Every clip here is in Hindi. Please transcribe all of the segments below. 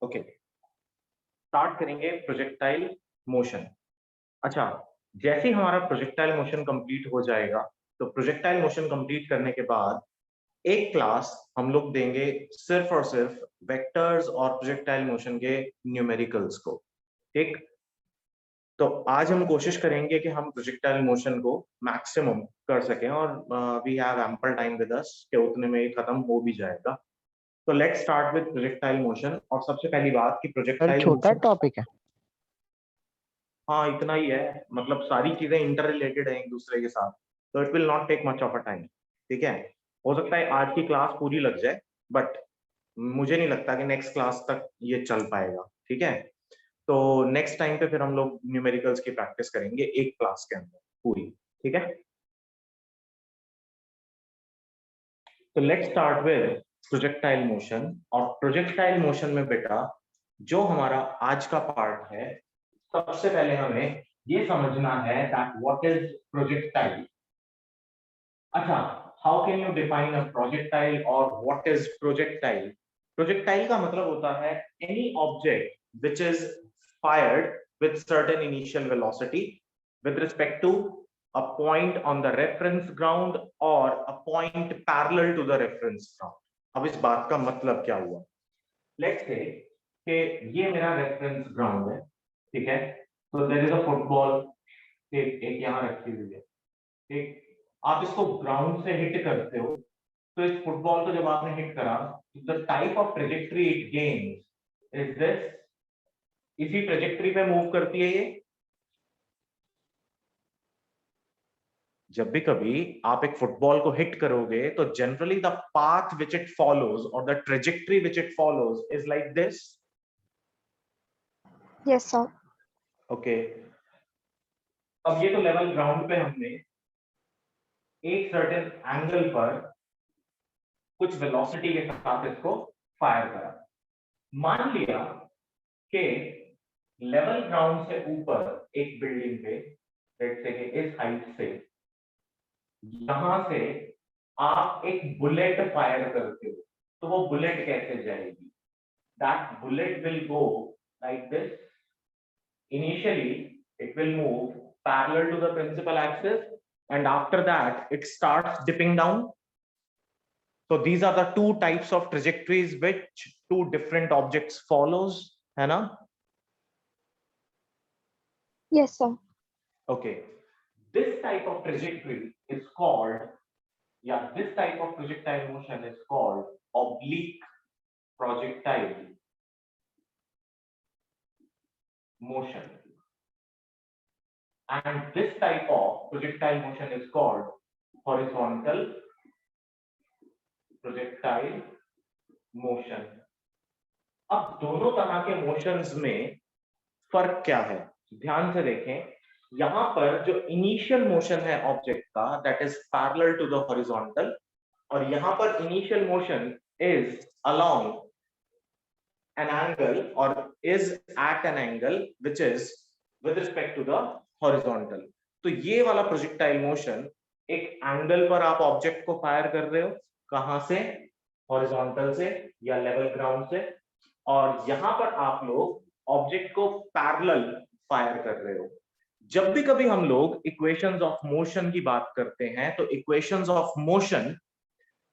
ओके, स्टार्ट करेंगे प्रोजेक्टाइल मोशन। अच्छा, जैसे ही हमारा प्रोजेक्टाइल मोशन कंप्लीट हो जाएगा, तो प्रोजेक्टाइल मोशन कंप्लीट करने के बाद एक क्लास हम लोग देंगे सिर्फ और सिर्फ वेक्टर्स और प्रोजेक्टाइल मोशन के न्यूमेरिकल्स को। ठीक, तो आज हम कोशिश करेंगे कि हम प्रोजेक्टाइल मोशन को मैक्सिमम कर सकें और we have ample time with us कि उतने में ही खत्म हो भी जाएगा। तो let's start with projectile motion. और सबसे पहली बात कि सर प्रोजेक्टाइल छोटा मोशन, टॉपिक है। हाँ इतना ही है, मतलब सारी चीजें इंटर रिलेटेड है एक दूसरे के साथ, तो it will not take much of a time. ठीक है, हो सकता है आज की क्लास पूरी लग जाए, बट मुझे नहीं लगता कि नेक्स्ट क्लास तक ये चल पाएगा। ठीक है, तो नेक्स्ट टाइम पे फिर हम लोग न्यूमेरिकल्स की प्रैक्टिस करेंगे एक क्लास के अंदर पूरी। ठीक है, तो let's start with projectile motion. और प्रोजेक्टाइल मोशन में बेटा जो हमारा आज का पार्ट है, सबसे पहले हमें ये समझना है दैट व्हाट इज प्रोजेक्टाइल। अच्छा, how can you define a projectile और व्हाट इज प्रोजेक्टाइल? प्रोजेक्टाइल का मतलब होता है any object which is fired with certain initial velocity with respect to a point on the reference ground or a point parallel to the reference ground। अब इस बात का मतलब क्या हुआ? लेट्स से कि ये मेरा रेफरेंस ग्राउंड है, ठीक है, तो देयर इज अ फुटबॉल, एक यहाँ रखी हुई है। ठीक, आप इसको ग्राउंड से हिट करते हो, तो इस फुटबॉल को जब आपने हिट करा, the type of trajectory it gains is this. इसी ट्रेजेक्टरी पे मूव करती है ये। जब भी कभी आप एक फुटबॉल को हिट करोगे, तो generally the path which it follows और the trajectory which it follows is like this. Yes sir. Okay, अब ये तो लेवल ग्राउंड पे हमने एक सर्टेन एंगल पर कुछ वेलोसिटी के साथ इसको फायर करा। मान लिया कि लेवल ग्राउंड से ऊपर एक बिल्डिंग पे, लेट्स से कि इस हाइट से, यहां से आप एक बुलेट फायर करते हो, तो वो बुलेट कैसे जाएगी? That bullet will go like this. Initially it will move parallel to the principal axis, and after that it starts dipping down. So these are the two types of trajectories which two different objects follows, है ना? Yes sir. Okay, this type of trajectory is called, this type of projectile motion is called oblique projectile motion, and this type of projectile motion is called horizontal projectile motion। अब दोनों तरह के मोशंस में फर्क क्या है? ध्यान से देखें, यहां पर जो इनिशियल मोशन है ऑब्जेक्ट का, that is parallel to the horizontal, और यहां पर initial motion is along an angle or is at an angle which is with respect to the horizontal। तो ये वाला प्रोजेक्टाइल मोशन, एक एंगल पर आप ऑब्जेक्ट को फायर कर रहे हो, कहां से? हॉरिजॉन्टल से या लेवल ग्राउंड से, और यहां पर आप लोग ऑब्जेक्ट को पैरेलल फायर कर रहे हो। जब भी कभी हम लोग इक्वेशंस ऑफ मोशन की बात करते हैं, तो इक्वेशंस ऑफ मोशन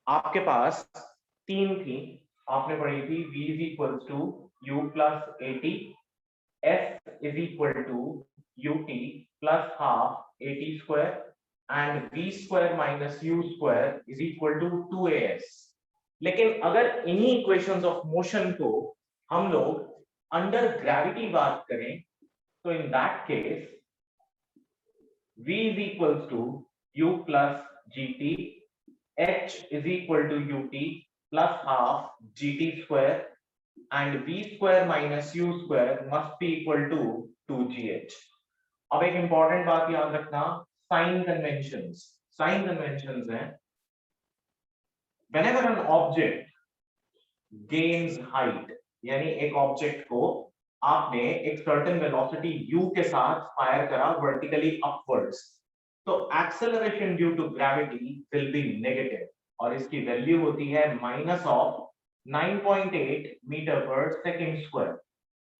आपके पास तीन थी, आपने पढ़ी थी। v is equal to u plus at, s is equal to ut plus half at square, and v square minus u square is equal to 2as। लेकिन अगर इन्हीं इक्वेशंस ऑफ मोशन को हम लोग अंडर ग्रेविटी बात करें, तो in that case v is equals to u plus gt, h is equal to ut plus half gt square, and v square minus u square must be equal to 2gh। अब एक इंपॉर्टेंट बात याद रखना, साइन कन्वेंशंस। साइन कन्वेंशंस हैं, whenever an object gains height, यानी एक ऑब्जेक्ट को आपने एक सर्टेन वेलोसिटी u के साथ फायर करा वर्टिकली अपवर्ड्स, तो acceleration due to gravity will be negative, और इसकी वैल्यू होती है minus of 9.8 metre per second square.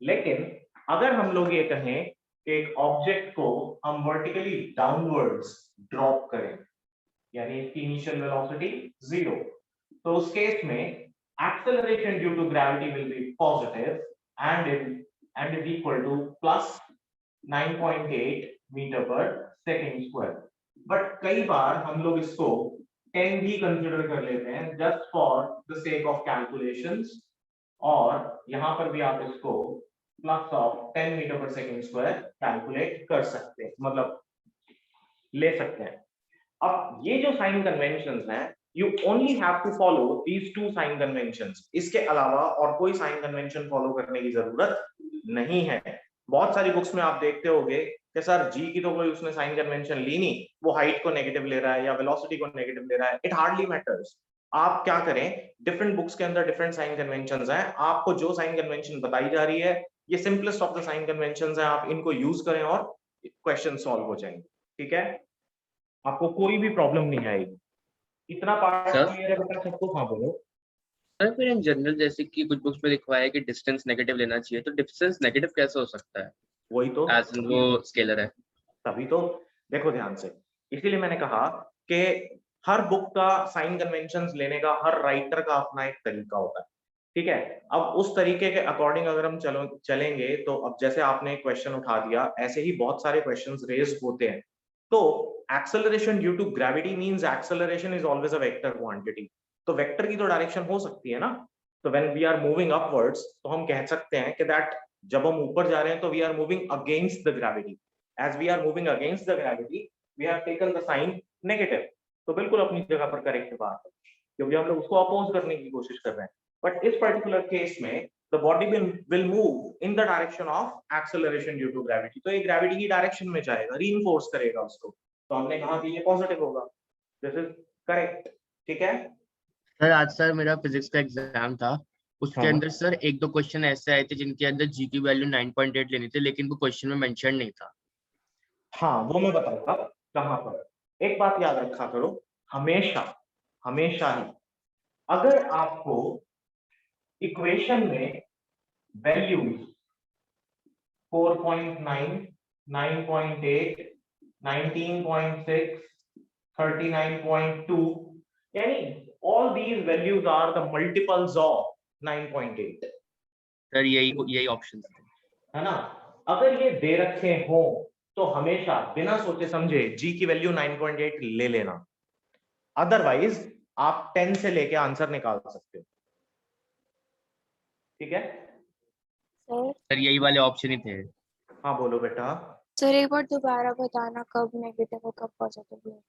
लेकिन अगर हम लोग ये कहें कि एक ऑब्जेक्ट को हम वर्टिकली डाउनवर्ड्स ड्रॉप करें, यानी इसकी इनिशियल वेलोसिटी 0, तो उस केस में acceleration due to gravity will be positive and is equal to plus 9.8 metre per second square. But कई बार हम लोग इसको 10 भी कंसिडर कर लेते हैं just for the sake of calculations, और यहां पर भी आप इसको plus of 10 metre per second square calculate कर सकते हैं, मतलब ले सकते हैं। अब ये जो साइन कन्वेंशंस हैं, you only have to follow these two sign conventions, इसके अलावा और कोई साइन कन्वेंशन फॉलो करने की जरूरत नहीं है। बहुत सारी बुक्स में आप देखते होंगे कि सर जी की तो कोई उसने साइन कन्वेंशन ली नहीं, वो हाइट को नेगेटिव ले रहा है या वेलोसिटी को नेगेटिव ले रहा है। It hardly matters. आप क्या करें, डिफरेंट बुक्स के अंदर डिफरेंट साइन कन्वेंशंस हैं, आपको जो साइन कन्वेंशन बताई जा रही है ये simplest of the sign conventions हैं, आप इनको यूज करें और क्वेश्चन सॉल्व हो जाएंगे। ठीक है, आपको कोई भी प्रॉब्लम नहीं आएगी। इतना पार्ट क्लियर है बेटा सबको? हाँ बोलो सर। फिर इन जनरल जैसे कि कुछ बुक्स में लिखवा है कि डिस्टेंस नेगेटिव लेना चाहिए, तो डिस्टेंस नेगेटिव कैसे हो सकता है? वही तो, एज इन वो स्केलर है। तभी तो देखो ध्यान से, इसीलिए मैंने कहा कि हर बुक का साइन कन्वेंशंस लेने का, हर राइटर का अपना एक तरीका होता है। ठीक है, अब उस तरीके के अकॉर्डिंग अगर हम चलेंगे तो अब जैसे आपने क्वेश्चन उठा दिया, ऐसे ही बहुत सारे क्वेश्चंस रेज होते हैं। तो acceleration due to gravity means acceleration is always a vector quantity, तो वेक्टर की तो डायरेक्शन हो सकती है ना। तो when we are moving upwards, तो हम कह सकते हैं कि दैट जब हम ऊपर जा रहे हैं तो we are moving against the gravity. As we are moving against the gravity, we have taken the sign negative. तो बिल्कुल अपनी जगह पर करेक्ट बात है, क्योंकि हम लोग उसको अपोज करने की कोशिश कर रहे हैं। बट इस पर्टिकुलर केस में the body will move in the direction of acceleration due to gravity. तो ये ग्रेविटी की डायरेक्शन में जाएगा, रीइंफोर्स करेगा उसको। तो हमने कहा कि ये पॉजिटिव होगा। This is correct. ठीक है सर, आज सर मेरा फिजिक्स का एग्जाम था, उसके हाँ। अंदर सर एक दो क्वेश्चन ऐसे आए थे जिनके अंदर जी की वैल्यू 9.8 लेनी थी, लेकिन वो क्वेश्चन में मेंशन नहीं था। हाँ वो मैं बताऊंगा कहां पर। एक बात याद रखा करो, हमेशा हमेशा ही अगर आपको इक्वेशन में वैल्यूज 4.9, 9.8, 19.6, 39.2, यानी all these values are the multiples of 9.8, sir यही ऑप्शन थे, है ना। अगर ये दे रखे हो तो हमेशा बिना सोचे समझे जी की वैल्यू 9.8 ले लेना, अदरवाइज आप 10 से लेके आंसर निकाल सकते हो। ठीक है सर यही वाले ऑप्शन ही थे। हाँ बोलो बेटा। सर एक बार दोबारा बताना, कब नेगेटिव और कब पॉजिटिव?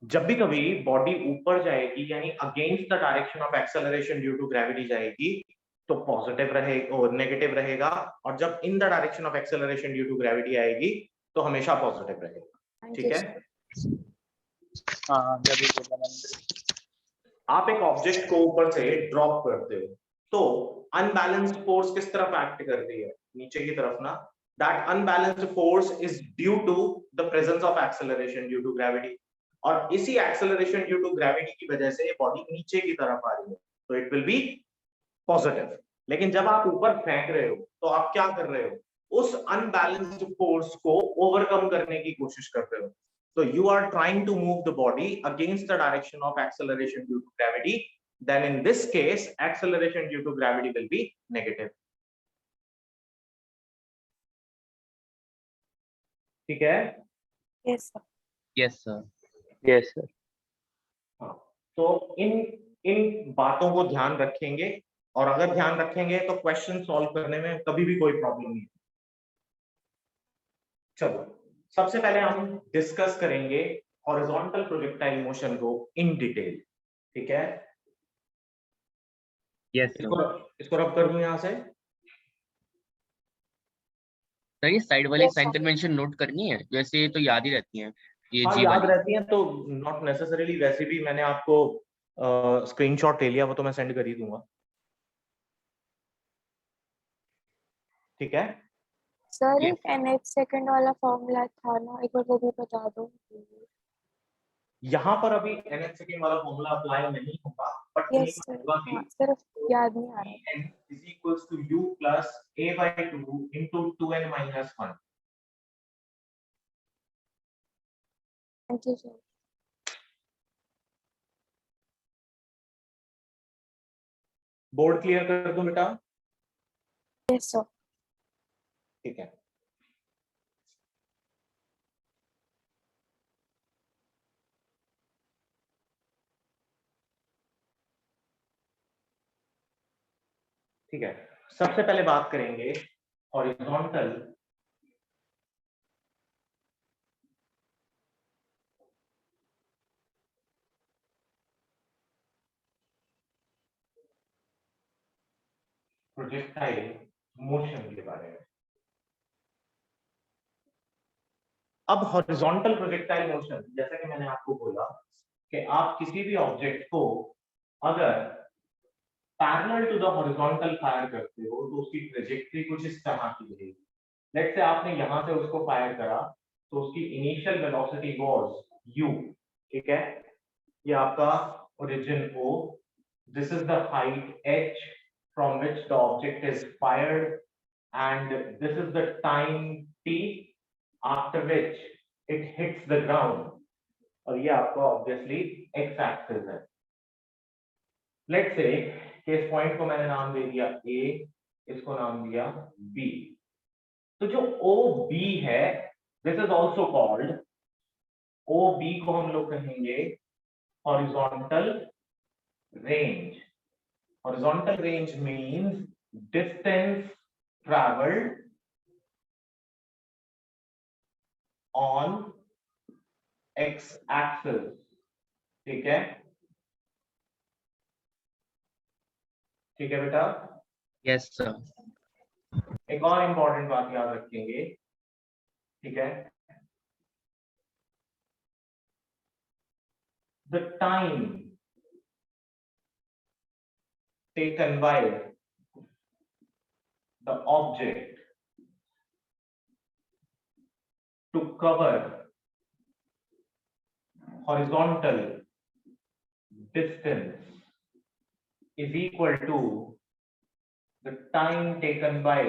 जब भी कभी बॉडी ऊपर जाएगी, यानी against the direction of acceleration due to gravity जाएगी, तो पॉजिटिव रहेगा और नेगेटिव रहेगा, और जब in the direction of acceleration due to gravity आएगी तो हमेशा पॉजिटिव रहेगा। ठीक है आप एक ऑब्जेक्ट को ऊपर से ड्रॉप करते हो, तो अनबैलेंस्ड फोर्स किस तरफ एक्ट कर रही है? नीचे की तरफ ना। That unbalanced force is due to the presence of acceleration due to gravity, और इसी एक्सेलरेशन ड्यू टू ग्रेविटी की वजह से बॉडी नीचे की तरफ आ रही है, तो इट विल बी पॉजिटिव। लेकिन जब आप ऊपर फेंक रहे हो तो आप क्या कर रहे हो? उस अनबैलेंस्ड फोर्स को ओवरकम करने की कोशिश कर रहे हो। So you are trying to move the body against the direction of acceleration due to gravity. Then in this case, acceleration due to gravity will be negative. ठीक है? Yes sir. Yes sir. Yes sir. हाँ, तो इन बातों को ध्यान रखेंगे, और अगर ध्यान रखेंगे तो क्वेश्चन सॉल्व करने में कभी भी कोई प्रॉब्लम नहीं। चलो सबसे पहले हम डिस्कस करेंगे हॉरिजॉन्टल प्रोजेक्टाइल मोशन को इन डिटेल। ठीक है यस इसको रब कर दूं यहां से। सर ये साइड वाली साइन कन्वेंशन नोट करनी है, वैसे तो याद ही रहती हैं ये हाँ जी याद वाली। रहती है तो नॉट नेसेसरीली, वैसे भी मैंने आपको स्क्रीनशॉट ले लिया, वो तो मैं सेंड कर ही दूंगा। ठीक है सर एक nth सेकंड वाला फॉर्मूला था ना, एक बार वो भी बता दो। यहाँ पर अभी nth सेकंड वाला फॉर्मूला अप्लाई नहीं होगा, बट यस सर, हाँ सिर्फ याद नहीं आ रहा। n is equals to u plus a by 2 into 2n minus 1. Thank you sir. Board clear कर दूं बेटा? Yes sir. ठीक है। ठीक है, सबसे पहले बात करेंगे हॉरिजॉन्टल प्रोजेक्टाइल मोशन के बारे में। अब हॉरिजॉन्टल प्रोजेक्टाइल मोशन, जैसा कि मैंने आपको बोला कि आप किसी भी ऑब्जेक्ट को अगर parallel to the horizontal fire करते हो तो उसकी ट्रेजेक्टरी कुछ इस तरह की रहेगी। लेट्स से आपने यहां से उसको फायर करा तो उसकी इनिशियल वेलोसिटी वाज u, ठीक है, ये आपका origin O, this is the height h from which the object is fired, and this is the time t after which it hits the ground, और ये आपका ऑब्वियसली x एक्सिस है। लेट्स से कि इस पॉइंट को मैंने नाम दे दिया A, इसको नाम दिया B, तो जो OB है this is also called, OB को हम लोग कहेंगे horizontal range. Horizontal range means distance travelled on x axis, ठीक है, ठीक है बेटा। Yes sir. एक और इंपॉर्टेंट बात याद रखेंगे, ठीक है, the time taken by the object to cover horizontal distance is equal to the time taken by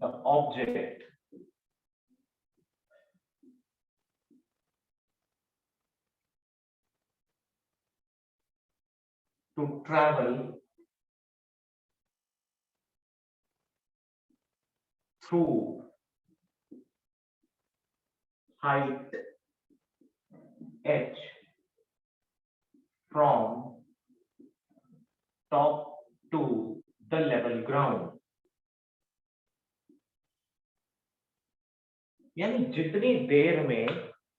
the object to travel through height h from top to the level ground। यानी जितनी देर में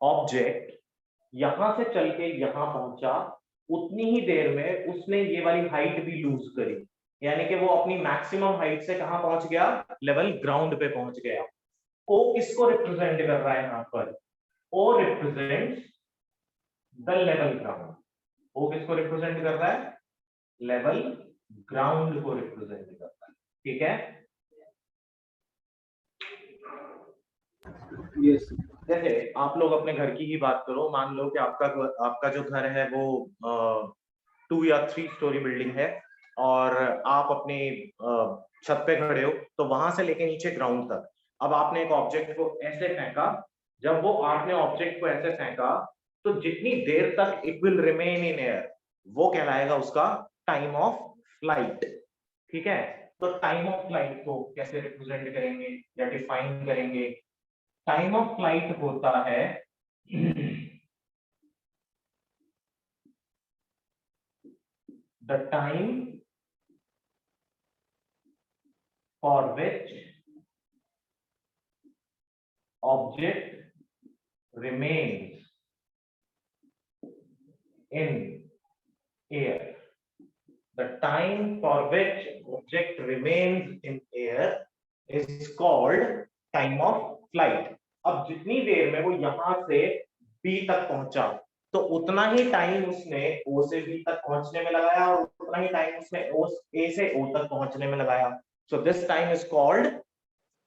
ऑब्जेक्ट यहां से चल के यहां पहुंचा उतनी ही देर में उसने ये वाली हाइट भी लूज करी, यानी कि वो अपनी मैक्सिमम हाइट से कहां पहुंच गया, लेवल ग्राउंड पे पहुंच गया। ओ किसको रिप्रेजेंट कर रहा है यहाँ पर, ओ रिप्रेजेंट्स द लेवल ग्राउंड। ओ किसको रिप्रेजेंट कर रहा है, लेवल ग्राउंड को रिप्रेजेंट करता है, ठीक है। यस। जैसे आप लोग अपने घर की ही बात करो, मान लो कि आपका जो घर है वो 2 या 3 स्टोरी बिल्डिंग है और आप अपने छत पे खड़े हो, तो वहां से लेके नीचे ग्राउंड तक अब आपने एक ऑब्जेक्ट को ऐसे फेंका, जब वो आपने ऑब्जेक्ट को ऐसे फेंका तो जितनी देर तक it will remain in air वो कहलाएगा उसका टाइम ऑफ फ्लाइट, ठीक है। तो टाइम ऑफ फ्लाइट को कैसे रिप्रेजेंट करेंगे या डिफाइन करेंगे, टाइम ऑफ फ्लाइट होता है the time for which object remains in air, the time for which object remains in air is called time of flight। अब जितनी देर में वो यहां से B तक पहुंचा तो उतना ही टाइम उसने O से B तक पहुंचने में लगाया और उतना ही टाइम उसने A से O तक पहुंचने में लगाया। So this time is called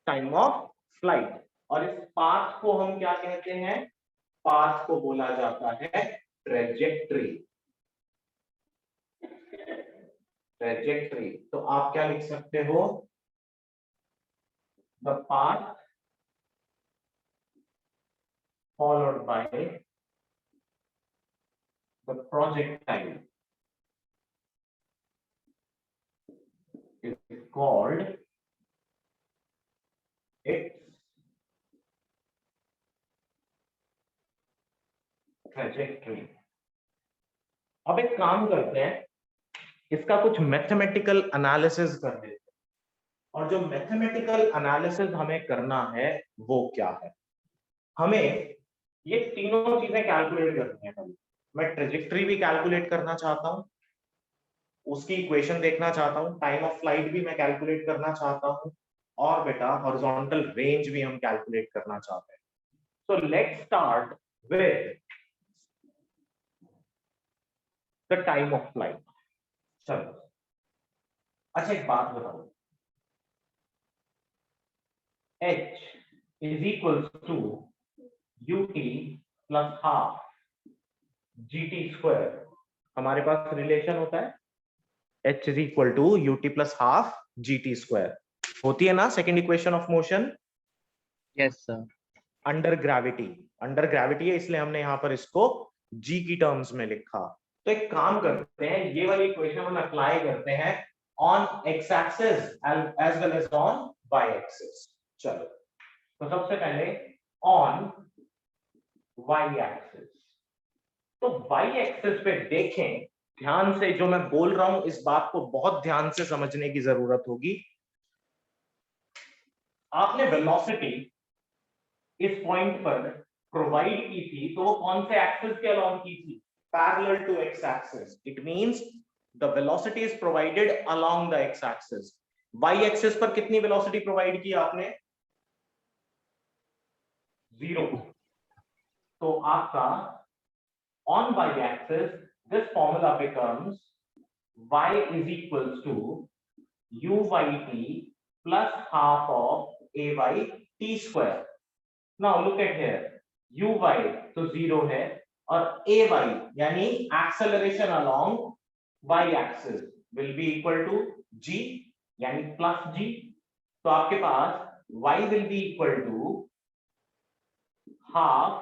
time of flight. और इस पाथ को हम क्या कहते हैं, पाथ को बोला जाता है ट्रेजेक्ट्री, ट्रेजेक्ट्री तो आप क्या लिख सकते हो, the path followed by the projectile is called its trajectory। अब एक काम करते हैं, इसका कुछ मैथमेटिकल एनालिसिस कर देते हैं, और जो मैथमेटिकल एनालिसिस हमें करना है वो क्या है, हमें ये तीनों चीजें कैलकुलेट करनी है। मैं ट्रेजेक्ट्री भी कैलकुलेट करना चाहता हूं, उसकी इक्वेशन देखना चाहता हूं, टाइम ऑफ फ्लाइट भी मैं कैलकुलेट करना चाहता हूं, और बेटा हॉरिजॉन्टल रेंज भी हम कैलकुलेट करना चाहते हैं। So let's start with the time of flight. चलो अच्छा एक बात बताओ, h is equals to ut plus half gt square, हमारे पास रिलेशन होता है h is equal to ut plus half gt square, होती है ना second equation of motion. Yes sir. Under gravity है, इसलिए हमने यहाँ पर इसको g की टर्म्स में लिखा। तो एक काम करते हैं, ये वाली इक्वेशन हम अप्लाई करते हैं on X axis as well as on Y axis. चलो तो सबसे पहले ऑन वाई एक्सिस, तो वाई एक्सिस पे देखें ध्यान से, जो मैं बोल रहा हूं इस बात को बहुत ध्यान से समझने की जरूरत होगी। आपने वेलोसिटी इस पॉइंट पर प्रोवाइड की थी, तो वो कौन से एक्सिस के अलोंग की थी, parallel to X axis. It means the velocity is provided along the X axis. Y axis पर कितनी वेलोसिटी प्रोवाइड की आपने, 0। तो आपका on y-axis this formula becomes y is equals to uyt plus half of a by t square। now look at here, uy तो 0 है, और ay यानी acceleration along y-axis will be equal to g यानी plus g। तो आपके पास y will be equal to half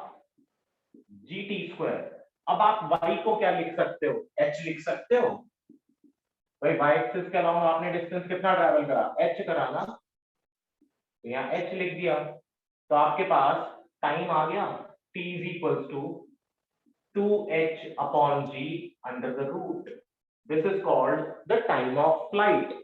gt square। अब आप y को क्या लिख सकते हो, h लिख सकते हो भाई, y एक्सिस के अलावा आपने डिस्टेंस कितना ट्रैवल करा, h करा ना, तो यहाँ h लिख दिया। तो आपके पास टाइम आ गया, t is equals to 2h upon g under the root। this is called the time of flight।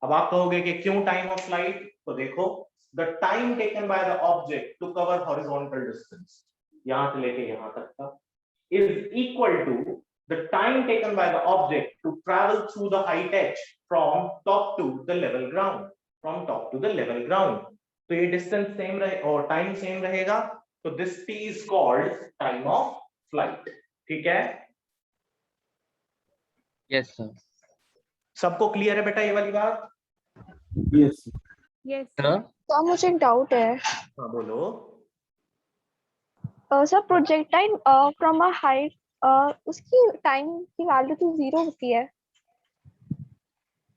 अब आप कहोगे कि क्यों टाइम ऑफ फ्लाइट, तो देखो the time taken by the object to cover horizontal distance, यहां से लेके यहां तक का, is equal to the time taken by the object to travel through the height h from top to the level ground, from top to the level ground। तो ये डिस्टेंस सेम रहे और टाइम सेम रहेगा, तो this t is called time of flight। ठीक है, यस सर। सबको क्लियर है बेटा ये वाली बात? यस यस सर तो मुझे एक डाउट है हाँ बोलो। Sir, projectile from a height उसकी टाइम की वैल्यू तो 0 होती है।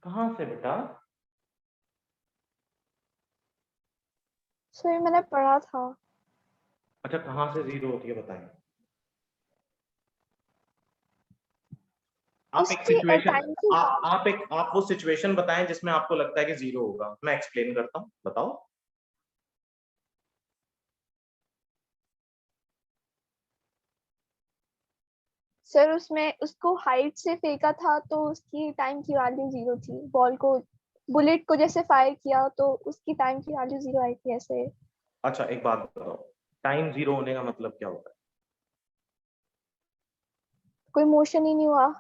कहां से बेटा? सर ये मैंने पढ़ा था। अच्छा कहां से 0 होती है बताएं। आप एक उसकी सिचुएशन, टाइम की आप वो सिचुएशन बताएं जिसमें आपको लगता है कि 0 होगा, मैं एक्सप्लेन करता हूं, बताओ। सर उसमें उसको हाइट से फेंका था तो उसकी टाइम की वैल्यू 0 थी। बॉल को, बुलेट को जैसे फायर किया तो उसकी टाइम की वैल्यू 0 आई थी ऐसे। अच्छा एक बात बताओ, टाइम 0 होने का मतलब क्या होता है? कोई मोशन ही नहीं हुआ।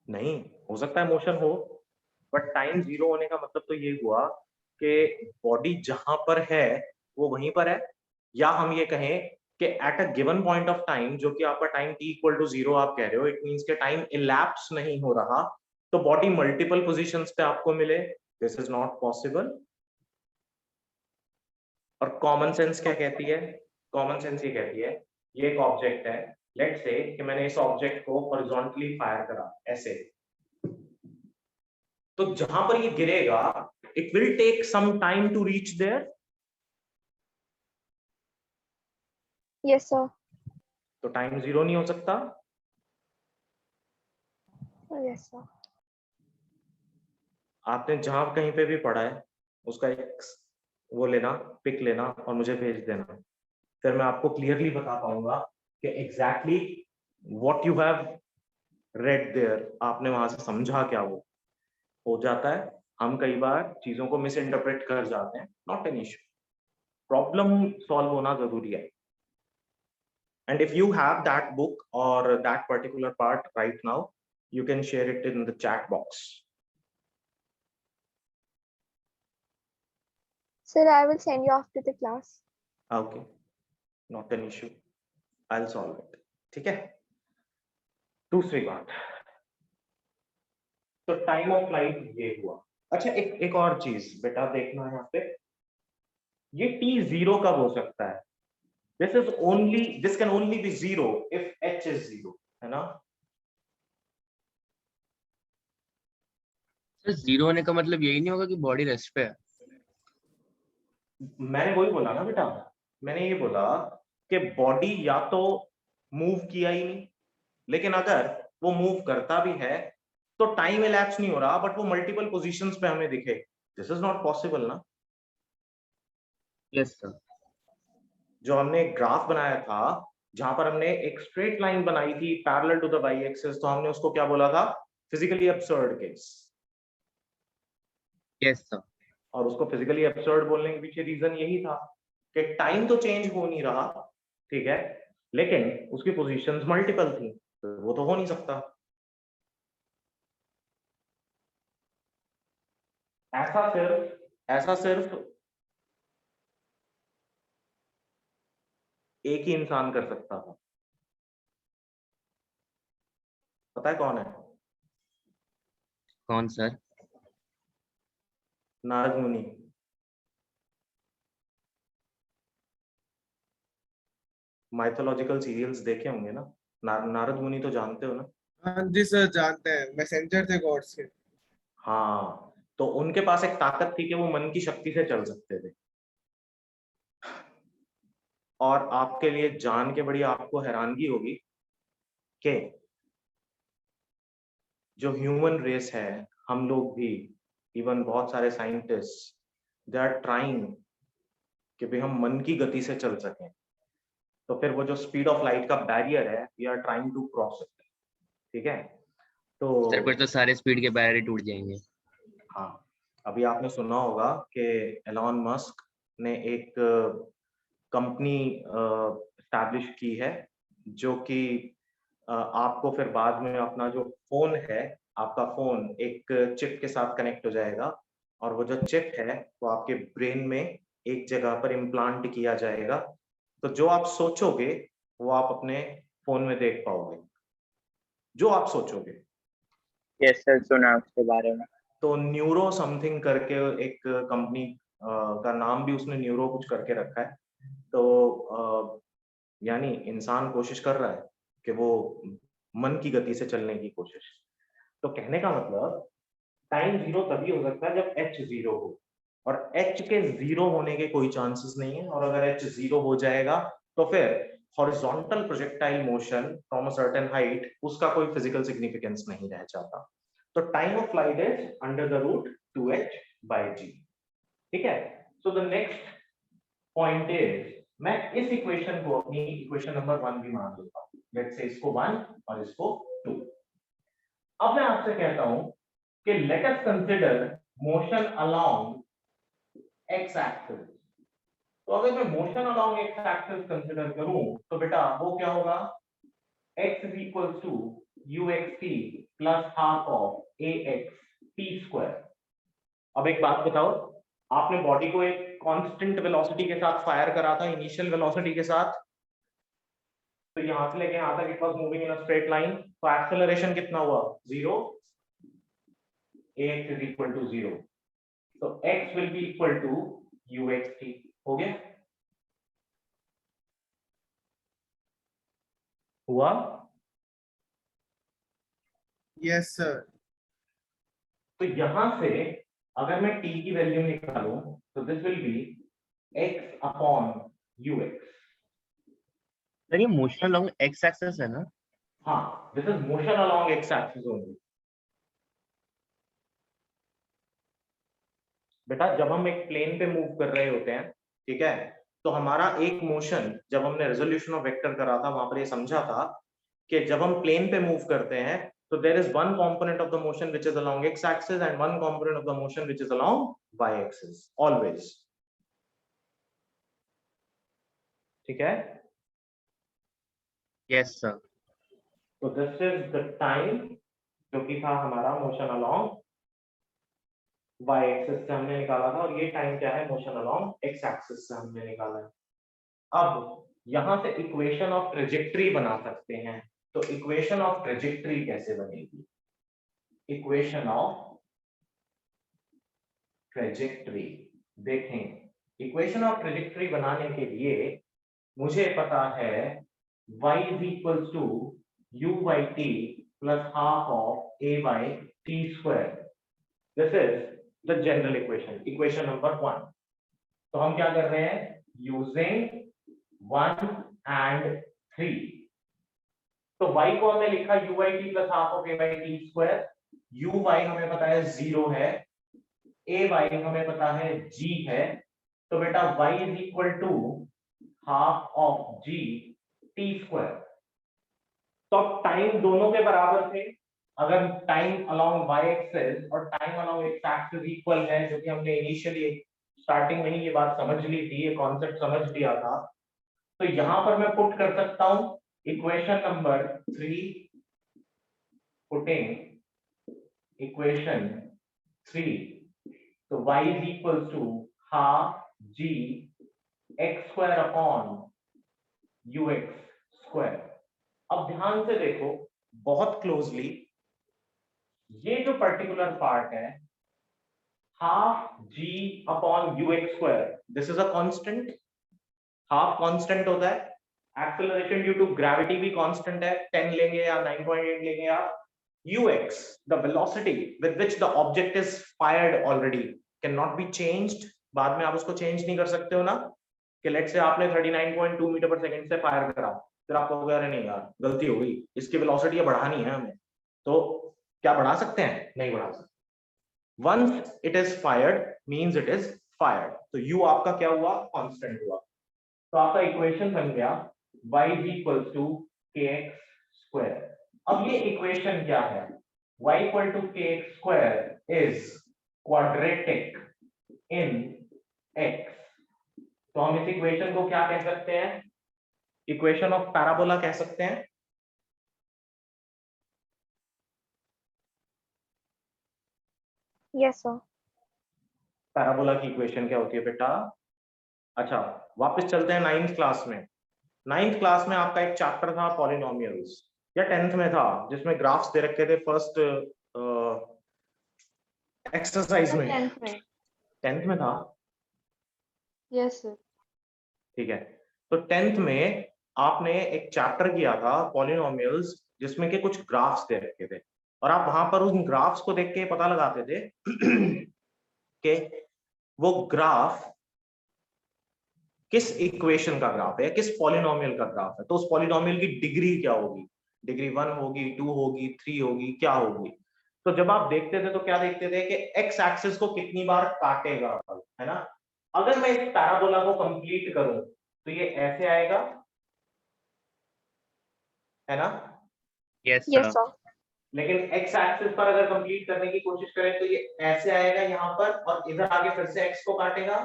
नहीं हो सकता है मोशन हो, बट टाइम 0 होने का मतलब तो ये हुआ कि बॉडी जहां पर है वो वहीं पर है, या हम ये कहें कि at a given point of time, जो कि आपका टाइम t इक्वल टू 0 आप कह रहे हो, इट मींस के टाइम इलैप्स नहीं हो रहा, तो बॉडी मल्टीपल पोजीशंस पे आपको मिले, दिस इज नॉट पॉसिबल। और कॉमन सेंस क्या कहती है? कॉमन सेंस ये कहती है, ये एक ऑब्जेक्ट है, लेट्स से कि मैंने इस ऑब्जेक्ट को हॉरिजॉन्टली फायर करा ऐसे, तो जहां पर ये गिरेगा it will take some time to reach there. Yes sir. तो टाइम 0 नहीं हो सकता। Yes sir. आपने जहां कहीं पे भी पढ़ा है उसका एक वो लेना, पिक लेना और मुझे भेज देना, फिर मैं आपको क्लियरली बता पाऊंगा कि exactly what you have read there, आपने वहां से समझा क्या। वो हो जाता है, हम कई बार चीजों को मिस इंटरप्रेट कर जाते हैं, not an issue, problem solve होना जरूरी है। And if you have that book और that particular part right now, you can share it in the chat box. Sir, I will send you after the class. Okay, not an issue. I'll solve it. ठीक है। दूसरी बात, तो टाइम ऑफ फ्लाइट ये हुआ। अच्छा, एक और चीज बेटा देखना है यहाँ पे, ये t0 कब हो सकता है? This can only be 0 if h is 0, है ना? सर 0 होने का मतलब यही नहीं होगा कि बॉडी रेस्ट पे है? मैंने वही बोला ना बेटा, मैंने ये बोला कि बॉडी या तो मूव किया ही नहीं, लेकिन अगर वो मूव करता भी है तो टाइम इलैप्स नहीं हो रहा, बट वो मल्टीपल पोजीशंस पे हमें दिखे। दिस इज नॉट पॉसिबल ना। Yes sir. जो हमने एक ग्राफ बनाया था जहां पर हमने एक स्ट्रेट लाइन बनाई थी parallel to the Y axis, तो हमने उसको क्या बोला था? Physically absurd case. Yes sir. और उसको फिजिकली अब्सर्ड बोलने के पीछे रीजन यही था कि टाइम तो चेंज हो नहीं रहा, ठीक है, लेकिन उसकी पोजीशंस मल्टीपल थी, तो वो तो हो नहीं सकता। ऐसा सिर्फ एक ही इंसान कर सकता था। पता है कौन है? कौन सर? नारद मुनि। माइथोलॉजिकल सीरियल्स देखे होंगे ना, नारद मुनि तो जानते हो ना? हाँ जी सर, जानते हैं, मैसेंजर थे गॉड्स के। हाँ, तो उनके पास एक ताकत थी कि वो मन की शक्ति से चल सकते थे। और आपके लिए जान के बड़ी आपको हैरानगी होगी कि जो ह्यूमन रेस है, हम लोग भी, इवन बहुत सारे साइंटिस्ट, दे आर ट्राइंग कि भाई हम मन की गति से चल सकें। तो फिर वो जो स्पीड ऑफ लाइट का बैरियर है, we are trying to cross it, ठीक है। तो सर फिर तो सारे स्पीड के बैरियर टूट जाएंगे। हाँ, अभी आपने सुना होगा कि एलॉन मस्क ने एक कंपनी स्टैब्लिश की है जो कि आपको फिर बाद में अपना जो फोन है, आपका फोन एक चिप के साथ कनेक्ट हो जाएगा, और वो जो चिप है वो आपके ब्रेन में एक जगह पर इम्प्लांट किया जाएगा। तो जो आप सोचोगे वो आप अपने फोन में देख पाओगे, जो आप सोचोगे। यस सर, सुना उसके बारे में। तो न्यूरो समथिंग करके एक कंपनी का नाम भी उसने न्यूरो कुछ करके रखा है। तो यानी इंसान कोशिश कर रहा है कि वो मन की गति से चलने की कोशिश। तो कहने का मतलब टाइम 0 तभी हो सकता है जब h 0 हो, और h के 0 होने के कोई चांसेस नहीं है। और अगर h 0 हो जाएगा तो फिर horizontal projectile motion from a certain height, उसका कोई फिजिकल सिग्निफिकेंस नहीं रह जाता। तो time of flight is under the root 2h by g, ठीक है। So the next point is, मैं इस इक्वेशन को अपनी इक्वेशन नंबर 1 भी मान लेता हूं। लेट्स से इसको 1 और इसको 2। अब मैं आपसे कहता हूं कि let us consider motion along x axis. तो अगर मैं motion along x axis consider करूं तो बेटा वो क्या होगा? x is equals to uxt plus half of ax t square। अब एक बात बताओ, आपने बॉडी को एक कांस्टेंट वेलोसिटी के साथ फायर करा था, इनिशियल वेलोसिटी के साथ, तो यहां से लेके यहां तक it was moving in a straight line, तो एक्सेलरेशन कितना हुआ? 0। ax is equal to 0, तो x will be equal to uxt। हो गया? हुआ? Yes sir. तो यहां से अगर मैं t की वैल्यू निकालूं तो this will B x upon ux. Sir ये मोशन अलोंग एक्स एक्सिस है ना? हाँ, this is motion along x axis only. बेटा जब हम एक प्लेन पे मूव कर रहे होते हैं, ठीक है, तो हमारा एक मोशन, जब हमने रेजोल्यूशन ऑफ वेक्टर करा था वहां पर ये समझा था कि जब हम प्लेन पे मूव करते हैं तो there is one component of the motion which is along x axis and one component of the motion which is along y axis always. ठीक है? Yes sir. तो दिस इज द टाइम जो कि था हमारा मोशन अलोंग y एक्सिस से हमने निकाला था, और ये टाइम क्या है, मोशन अलोंग x एक्सिस से हमने निकाला है. अब यहां से इक्वेशन ऑफ ट्रेजेक्टरी बना सकते हैं. तो इक्वेशन ऑफ ट्रेजेक्टरी कैसे बनेगी? इक्वेशन ऑफ ट्रेजेक्टरी देखें. इक्वेशन ऑफ ट्रेजेक्टरी बनाने के लिए मुझे पता है y is equals to u by t plus half of a by t square. This is the general equation, equation number 1. तो हम क्या कर रहे हैं, using 1 and 3. तो y को हमने लिखा u by t plus half of a by t square. u y हमें पता है 0 है, a y हमें पता है g है. तो बेटा y is equal to half of g t square. तो अब टाइम दोनों के बराबर थे. अगर टाइम अलोंग y एक्सिस और time along x axis equal है, जो कि हमने इनिशियली स्टार्टिंग में ही ये बात समझ ली थी, ये कॉन्सेप्ट समझ लिया था, तो यहां पर मैं पुट कर सकता हूं इक्वेशन नंबर 3. Putting equation 3. तो y is equals to half g x square upon ux square. अब ध्यान से देखो बहुत क्लोजली, ये जो पर्टिकुलर पार्ट है half g upon ux square, this is a constant. Half constant होता है. एक्सेलरेशन ड्यू टू ग्रेविटी भी कांस्टेंट है, 10 लेंगे या 9.8 लेंगे आप. ux, the velocity with which the object is fired already cannot be changed. बाद में आप उसको चेंज नहीं कर सकते हो ना, कि लेट्स से आपने 39.2 मीटर पर सेकंड से फायर करा, फिर आप कहोगे अरे नहीं यार गलती हो गई, इसकी वेलोसिटी बढ़ानी है हमें, तो क्या बढ़ा सकते हैं? नहीं बढ़ा सकते. Once it is fired means it is fired. तो u आपका क्या हुआ, कांस्टेंट हुआ. तो आपका इक्वेशन बन गया y is equals to kx square. अब ये इक्वेशन क्या है, y equal to kx square is quadratic in x. तो हम इस इक्वेशन को क्या कह सकते हैं, इक्वेशन ऑफ पैराबोला कह सकते हैं. Yes sir. पैराबोला की इक्वेशन क्या होती है बेटा? अच्छा वापस चलते हैं 9th क्लास में. 9th क्लास में आपका एक चैप्टर था पॉलिनोमियल्स, या 10th में था, जिसमें ग्राफ्स दे रखे थे फर्स्ट एक्सरसाइज में. 10th में था. Yes sir. ठीक है. तो 10th में आपने एक चैप्टर किया था पॉलिनोमियल्स, जिसमें के कुछ ग्राफ्स दे रखे थे, और आप वहां पर उन ग्राफ्स को देख के पता लगाते थे कि वो ग्राफ किस इक्वेशन का ग्राफ है, किस पॉलिनोमियल का ग्राफ है. तो उस पॉलिनोमियल की डिग्री क्या होगी, डिग्री 1 होगी, 2 होगी, 3 होगी, क्या होगी. तो जब आप देखते थे तो क्या देखते थे कि एक्स एक्सिस को कितनी बार काटेगा, है ना. अगर मैं इस पैराबोला को कंप्लीट करूं तो ये ऐसे आएगा, है ना. Yes yes sir. सर. लेकिन एक्स एक्सिस पर अगर कंप्लीट करने की कोशिश करें तो ये ऐसे आएगा यहाँ पर, और इधर आगे फिर से एक्स को काटेगा.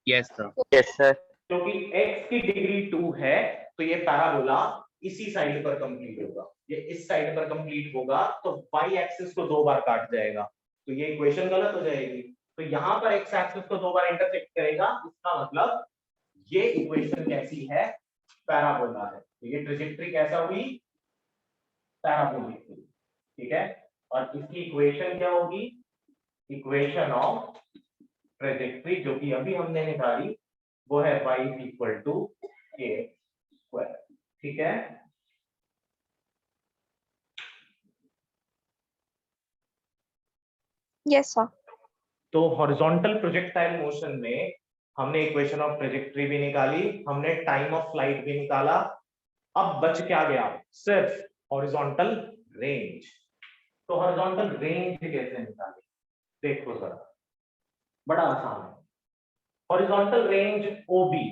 Yes sir. Yes sir. क्योंकि x की डिग्री 2 है तो ये पैराबोला इसी साइड पर कंप्लीट होगा, ये इस साइड पर कंप्लीट होगा, तो y एक्सिस को 2 बार काट जाएगा, तो ये इक्वेशन गलत हो जाएगी. तो यहाँ पर x एक्सिस को 2 बार इंटरसेक्ट करेगा, इसका मतलब ये इक्वेशन कैसी है, पैराबोला है. तो ये ट्रेजेक्टरी कैसा हुई, पैराबोलिक हुई. ठीक है. और इसकी इक्वेशन क्या होगी, इक्वेशन ऑफ ट्रेजेक्टरी, जो कि अभी हमने निकाली, वो है y is equal to k square. ठीक है, यस सर। तो हॉरिजॉन्टल प्रोजेक्टाइल मोशन में हमने इक्वेशन ऑफ ट्रेजेक्टरी भी निकाली, हमने टाइम ऑफ फ्लाइट भी निकाला। अब बच क्या गया? सिर्फ हॉरिजॉन्टल रेंज। तो हॉरिजॉन्टल रेंज कैसे निकालें? देखो जरा, बड़ा आसान है। हॉरिजॉन्टल रेंज ओबी,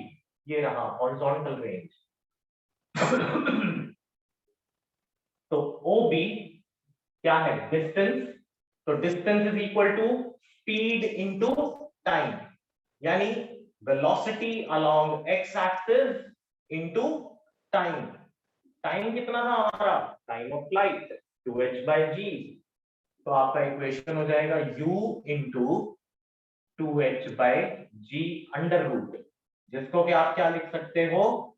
ये रहा हॉरिजॉन्टल रेंज। तो ओबी क्या है? डिस्टेंस। तो distance is equal to speed into time, यानी velocity along x axis into time. Time कितना था हमारा? Time of flight 2h/g। तो आपका इक्वेशन हो जाएगा u into 2h/g under root, जिसको कि आप क्या लिख सकते हो?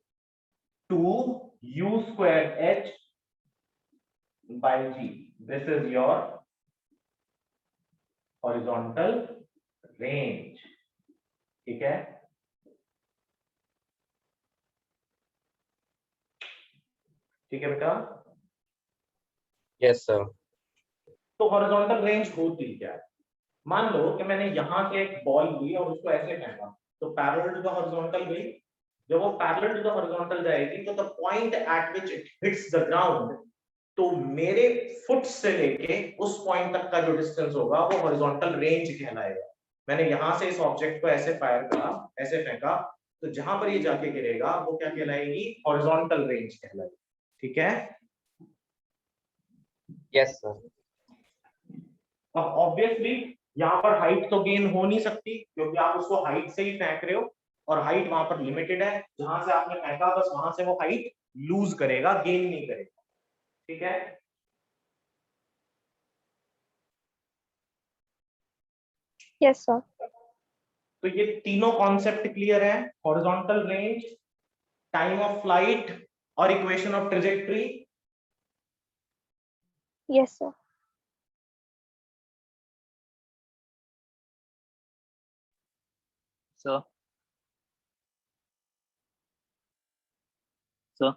2u²h/g। This is your horizontal range. ठीक है, ठीक है बेटा। Yes sir. तो हॉरिजॉन्टल रेंज होती क्या है? मान लो कि मैंने यहां से एक बॉल ली और उसको ऐसे फेंका, तो पैरेलल टू द हॉरिजॉन्टल गई। जब वो पैरेलल टू द हॉरिजॉन्टल जाएगी तो the point eight which it hits the ground, तो मेरे फुट से लेके उस पॉइंट तक का जो डिस्टेंस होगा वो हॉरिजॉन्टल रेंज कहलाएगा। मैंने यहां से इस ऑब्जेक्ट को ऐसे फायर करा, ऐसे फेंका, तो जहां पर ये जाके गिरेगा वो क्या कहलाएगी? हॉरिजॉन्टल रेंज कहलाएगी। ठीक है, यस सर। अब ऑब्वियसली यहाँ पर हाइट तो गेन हो नहीं सकती, क्योंकि आप उसको हाइट से ही फेंक रहे हो, और हाइट वहां पर लिमिटेड है। जहां से आपने फेंका बस वहां से वो हाइट लूज करेगा, गेन नहीं करेगा। ठीक है, यस सर। तो ये तीनों कॉन्सेप्ट क्लियर है? Horizontal range, time of flight और equation of trajectory. Yes sir. Sir sir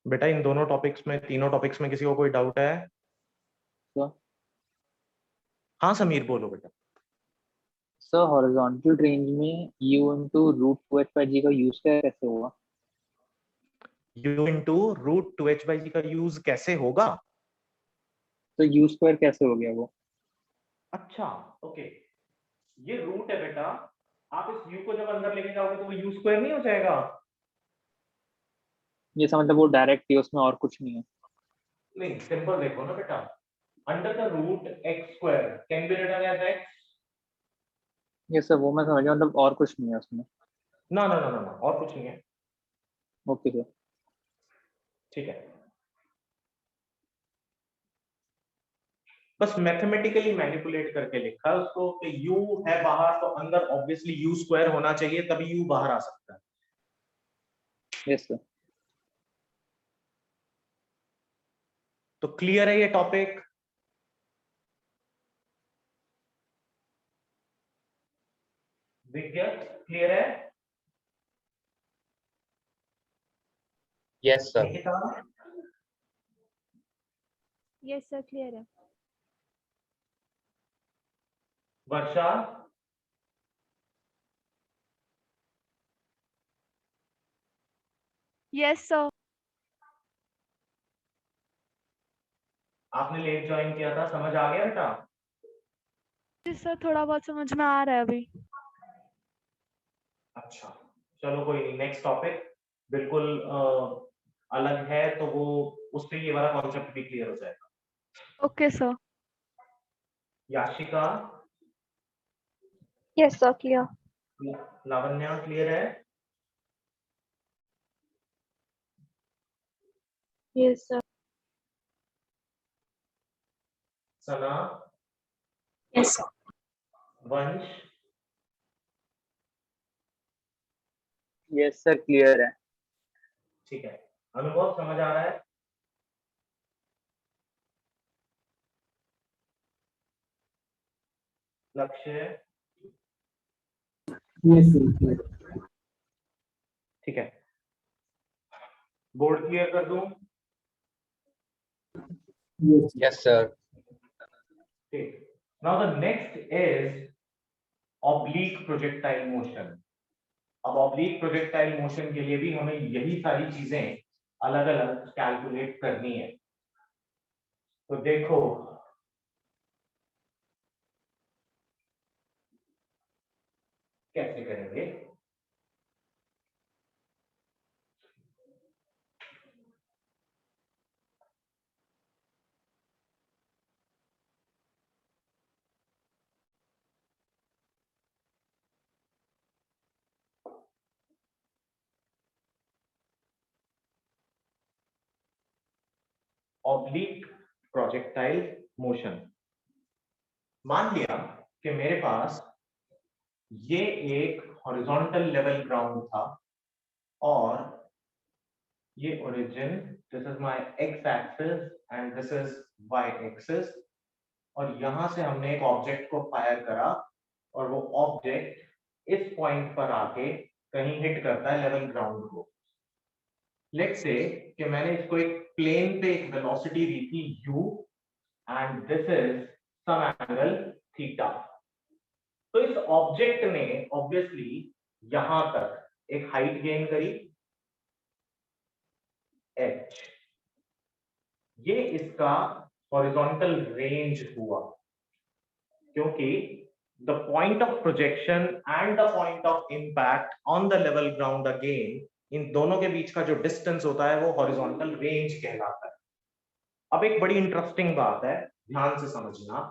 बेटा इन दोनों टॉपिक्स में, तीनों टॉपिक्स में किसी को कोई डाउट है? सर हाँ समीर बोलो बेटा। सर हॉरिजॉन्टल रेंज में u इंटू रूट 2h/g का यूज कैसे हुआ? u इंटू रूट 2h/g का यूज कैसे होगा? तो u स्क्वायर कैसे हो गया वो? अच्छा, ओके, ये रूट है बेटा। आप इस u को जब अंदर लेके जाओगे तो वो u स्क्वायर नहीं हो जाएगा? ये मतलब वो डायरेक्ट ही, उसमें और कुछ नहीं है? नहीं, सिंपल देखो ना बेटा, under the root x square can be written as x। ये सर वो मैं समझ गया, मतलब और कुछ नहीं है उसमें? ना ना ना ना ना, और कुछ नहीं है। Okay sir. ठीक है, बस मैथमेटिकली मैनिपुलेट करके लिखा है उसको कि u है बाहर, तो अंदर ऑब्वियसली u स्क्वायर होना चाहिए, तभी u बाहर आ सकता है। Yes sir. तो क्लियर है ये टॉपिक? विज्ञ क्लियर है? Yes sir. Nikita? Yes sir, clear है। वर्षा? Yes sir. आपने लेट ज्वाइन किया था, समझ आ गया बेटा? जी सर, थोड़ा बहुत समझ में आ रहा है अभी। अच्छा, चलो कोई नहीं, नेक्स्ट टॉपिक बिल्कुल अलग है, तो वो उससे ये वाला कॉन्सेप्ट भी क्लियर हो जाएगा। Okay sir. Yashika? Yes sir, clear. Lavanya clear है? Yes sir. Sana? Yes sir. Vansh? Yes sir, clear है। ठीक है, अनुभव समझ आ रहा है? लक्ष्य? Yes, sir. ठीक है, बोर्ड क्लियर कर दूं? Yes. Yes, sir. ठीक, now the next is oblique projectile motion. अब ऑब्लिक प्रोजेक्टाइल मोशन के लिए भी हमें यही सारी चीजें अलग अलग कैलकुलेट करनी है। तो देखो, कैसे करेंगे। ऑब्लिक प्रोजेक्टाइल मोशन, मान लिया कि मेरे पास ये एक हॉरिजॉन्टल लेवल ग्राउंड था और ये origin, this is my X axis and this is Y axis, और यहां से हमने एक ऑब्जेक्ट को फायर करा और वो ऑब्जेक्ट इस पॉइंट पर आके कहीं हिट करता है लेवल ग्राउंड को। लेट्स से कि मैंने इसको एक प्लेन पे एक वेलोसिटी दी थी u and this is some angle theta. तो इस ऑब्जेक्ट ने ऑब्वियसली यहां तक एक हाइट गेन करी h, ये इसका हॉरिजॉन्टल रेंज हुआ, क्योंकि the point of projection and the point of impact on the level ground again, इन दोनों के बीच का जो डिस्टेंस होता है वो हॉरिजॉन्टल रेंज कहलाता है। अब एक बड़ी इंटरेस्टिंग बात है, ध्यान से समझना।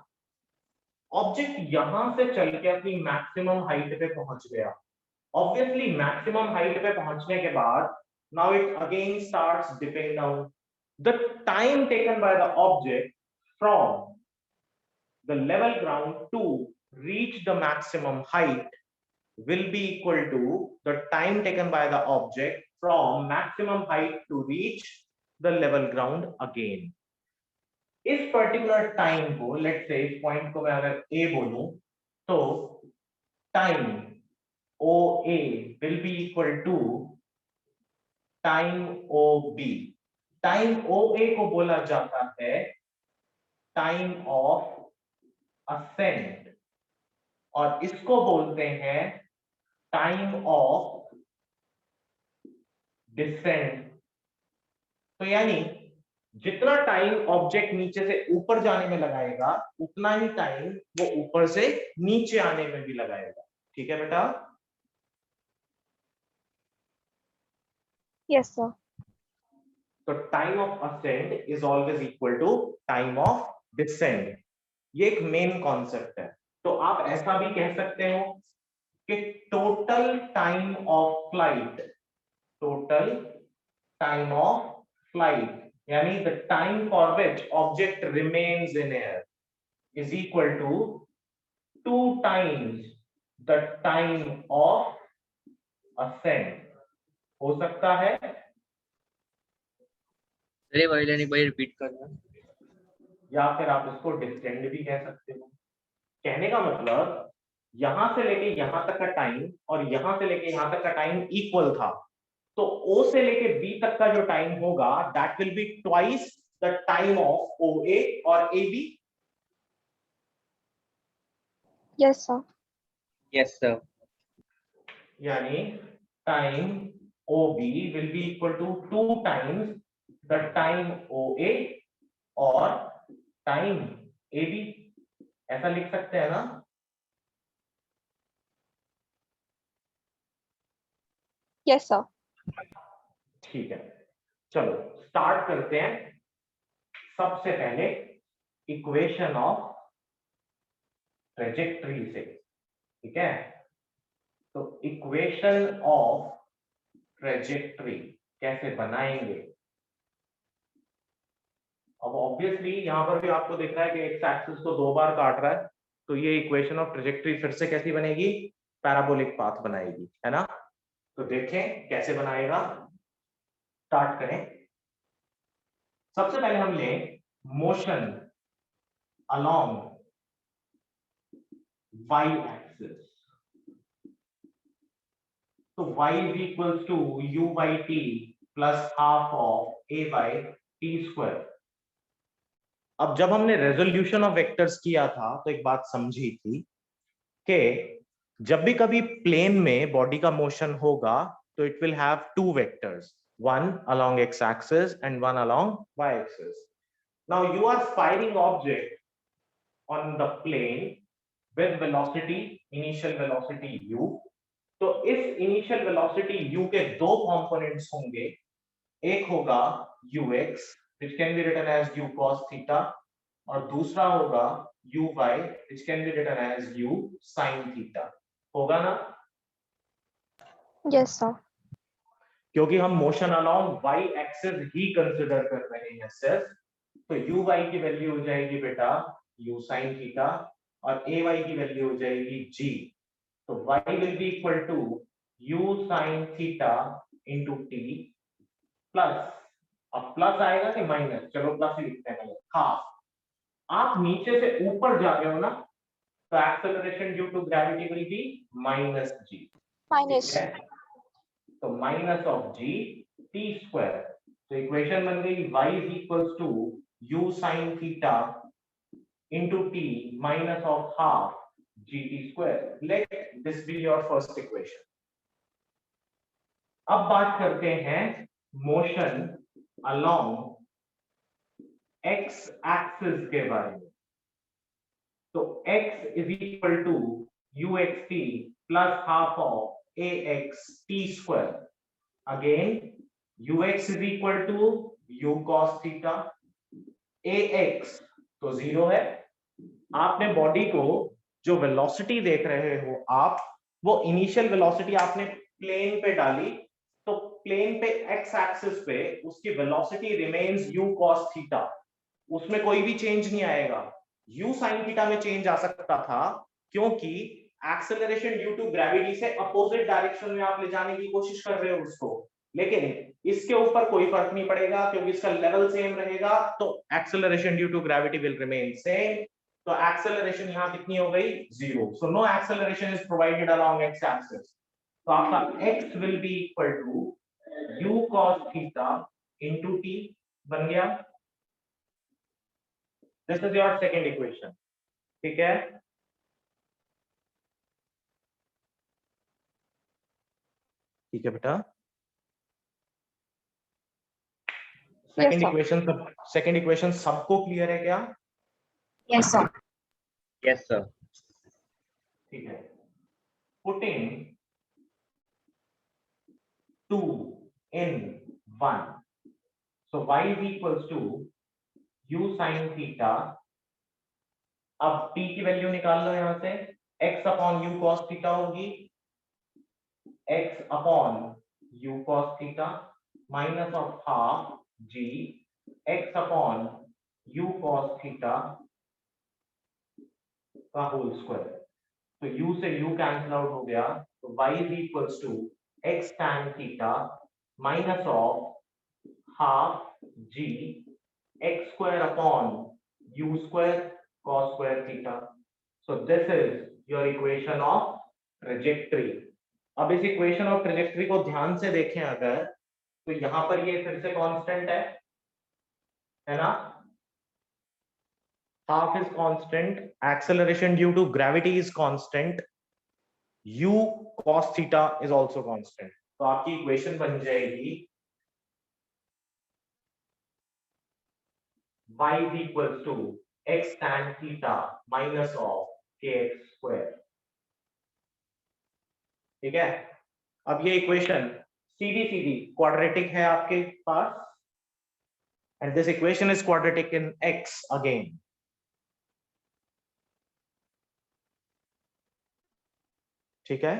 ऑब्जेक्ट यहां से चल के अपनी मैक्सिमम हाइट पे पहुंच गया। ऑब्वियसली मैक्सिमम हाइट पे पहुंचने के बाद now it again starts dipping down. The time taken by the object from the level ground to reach the maximum height will be equal to the time taken by the object from maximum height to reach the level ground again. इस पर्टिकुलर टाइम को, लेट्स से इस पॉइंट को मैं अगर a बोलूं, तो time OA will be equal to time OB। Time OA को बोला जाता है टाइम ऑफ असेंट और इसको बोलते हैं टाइम ऑफ डिसेंट। तो यानी जितना टाइम ऑब्जेक्ट नीचे से ऊपर जाने में लगाएगा उतना ही टाइम वो ऊपर से नीचे आने में भी लगाएगा। ठीक है बेटा? Yes sir. तो time of ascent is always equal to time of descent. ये एक मेन कॉन्सेप्ट है। तो आप ऐसा भी कह सकते हो कि total time of flight, total time of flight यानी the time for which object remains in air is equal to 2 times the time of ascent. हो सकता है? अरे भाई लेने भाई रिपीट करना। या फिर आप इसको डिसेंड भी कह सकते हो। कहने का मतलब यहां से लेके यहां तक का टाइम और यहां से लेके यहां तक का टाइम इक्वल था, तो O से लेके B तक का जो टाइम होगा that will be twice the time of OA और AB। Yes sir. Yes sir. यानी time OB will be equal to 2 times the time OA और टाइम AB। ऐसा लिख सकते हैं ना? Yes sir. ठीक है, चलो स्टार्ट करते हैं। सबसे पहले इक्वेशन ऑफ ट्रेजेक्टरी से, ठीक है? तो इक्वेशन ऑफ ट्रेजेक्टरी कैसे बनाएंगे? अब ऑब्वियसली यहां पर भी आपको दिख रहा है कि एक्स एक्सिस को 2 बार काट रहा है, तो ये इक्वेशन ऑफ ट्रेजेक्टरी फिर से कैसी बनेगी? पैराबोलिक पाथ बनाएगी, है ना? तो देखें कैसे बनाएगा। स्टार्ट करें। सबसे पहले हम लें मोशन अलोंग y एक्सिस। तो y is equals to u by t plus half of a by t square। अब जब हमने रेजोल्यूशन ऑफ वेक्टर्स किया था तो एक बात समझी थी कि जब भी कभी प्लेन में बॉडी का मोशन होगा तो it will have two vectors, one along x axis and one along y axis। Now you are firing object on the plane with velocity, initial velocity u। तो इस इनिशियल वेलोसिटी u के दो कंपोनेंट्स होंगे, एक होगा ux which can be written as u cos theta और दूसरा होगा uy which can be written as u sin theta। होगा ना? Yes sir. क्योंकि हम मोशन अलोंग y एक्सिस ही कंसीडर कर रहे हैं सिर्फ, तो uy की वैल्यू हो जाएगी बेटा u sin थीटा और ay की वैल्यू हो जाएगी g। तो y will be equal to u sin theta into t plus, अब प्लस आएगा कि माइनस, चलो प्लस ही लिखते हैं, हाफ। आप नीचे से ऊपर जा रहे हो ना, तो acceleration due to gravity will be minus g। Minus तो minus of g t square. तो इक्वेशन बन गई y is equals to u sin theta into t minus of half gt square। Let this be your first equation। अब बात करते हैं मोशन अलोंग x एक्सिस के बारे में। तो x is equal to uxt plus half of ax t square। Again ux is equal to u cos theta, ax तो 0 है। आपने बॉडी को जो वेलोसिटी देख रहे हो आप, वो इनिशियल वेलोसिटी आपने प्लेन पे डाली, तो प्लेन पे एक्स एक्सिस पे उसकी velocity remains u cos theta, उसमें कोई भी चेंज नहीं आएगा। u sin थीटा में चेंज आ सकता था क्योंकि एक्सेलरेशन ड्यू टू ग्रेविटी से अपोजिट डायरेक्शन में आप ले जाने की कोशिश कर रहे हो उसको, लेकिन इसके ऊपर कोई फर्क नहीं पड़ेगा क्योंकि इसका लेवल सेम रहेगा, तो acceleration due to gravity will remain same. तो एक्सेलरेशन यहाँ कितनी हो गई? 0। So no acceleration is provided along x axis. तो आपका x will be equal to u cos theta into t बन गया। This is your second equation, ठीक है? ठीक है बेटा। सेकंड इक्वेशन सबको क्लियर है क्या? Yes sir. Yes, sir. ठीक है। Putting 2 in 1, so y is equals to u sin theta। अब t की वैल्यू निकाल लो यहां से, x upon u cos theta होगी, x upon u cos theta minus of half g x upon u cos theta का होल स्क्वायर। तो u से u कैंसिल आउट हो गया, तो y is equals to x tan theta minus of half g x square upon u square cos square theta. So this is your equation of trajectory. अब इस इक्वेशन ऑफ ट्रेजेक्टरी को ध्यान से देखें अगर, तो यहां पर ये फिर से कांस्टेंट है ना? half is constant, acceleration due to gravity is constant, u cos theta is also constant। तो आपकी इक्वेशन बन जाएगी y is equals to x tan theta minus of kx square। ठीक है? अब ये इक्वेशन सीधी सीधी क्वाड्रेटिक है आपके पास, and this equation is quadratic in x again। ठीक है?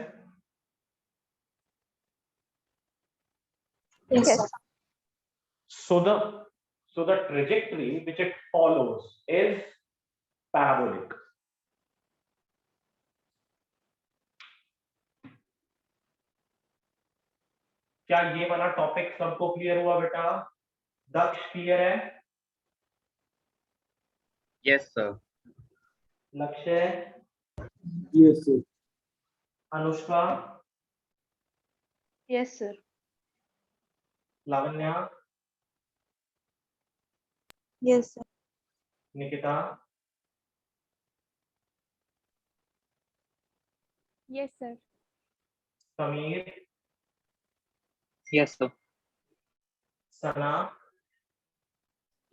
Yes So the trajectory which it follows is parabolic। क्या ये वाला टॉपिक सबको क्लियर हुआ बेटा? दक्ष क्लियर है? Yes, sir. लक्ष्य, Yes, sir. Anushka, Yes, sir. Lavanya, Yes, sir. Nikita, Yes, sir. Sameer, Yes, sir. सना,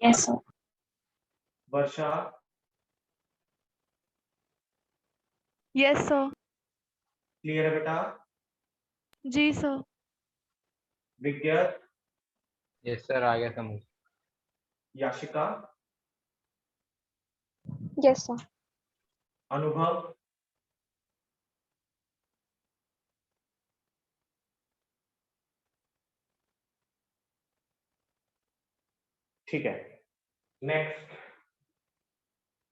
Yes, sir. वर्षा, Yes, sir. क्लियर है बेटा? जी sir. विज्ञत, यस सर, आ गया समझ। Yashika, Yes, sir. अनुभव, ठीक है। नेक्स्ट,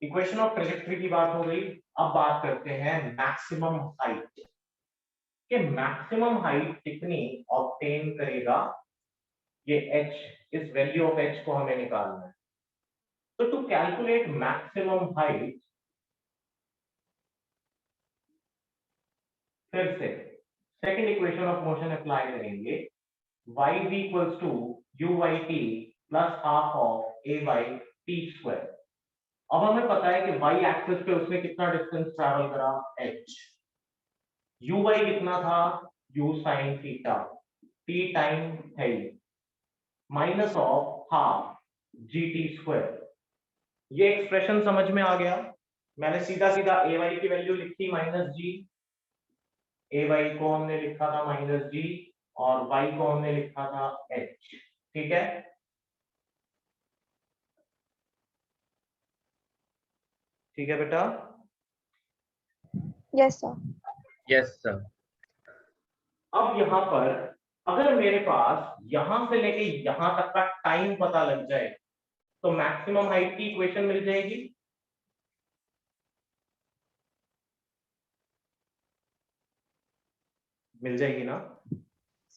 इक्वेशन ऑफ ट्रेजेक्टरी की बात हो गई। अब बात करते हैं मैक्सिमम हाइट कि मैक्सिमम हाइट कितनी ऑब्टेन करेगा। ये h, इस वैल्यू ऑफ h को हमें निकालना है। तो टू कैलकुलेट मैक्सिमम हाइट, फिर से second equation of motion apply करेंगे। y is equals to uyt plus half of a by t square। अब हमें पता है कि y एक्सिस पे उसने कितना डिस्टेंस ट्रैवल करा, h। uy कितना था, u sin theta, t time है minus of half gt square. ये एक्सप्रेशन समझ में आ गया? मैंने सीधा सीधा ay की वैल्यू लिखी -g, ay को हमने लिखा था -g और y को हमने लिखा था h। ठीक है, ठीक है बेटा? Yes, sir. Yes sir. अब यहाँ पर अगर मेरे पास यहां से लेके यहां तक का टाइम पता लग जाए तो मैक्सिमम हाइट की इक्वेशन मिल जाएगी। मिल जाएगी ना?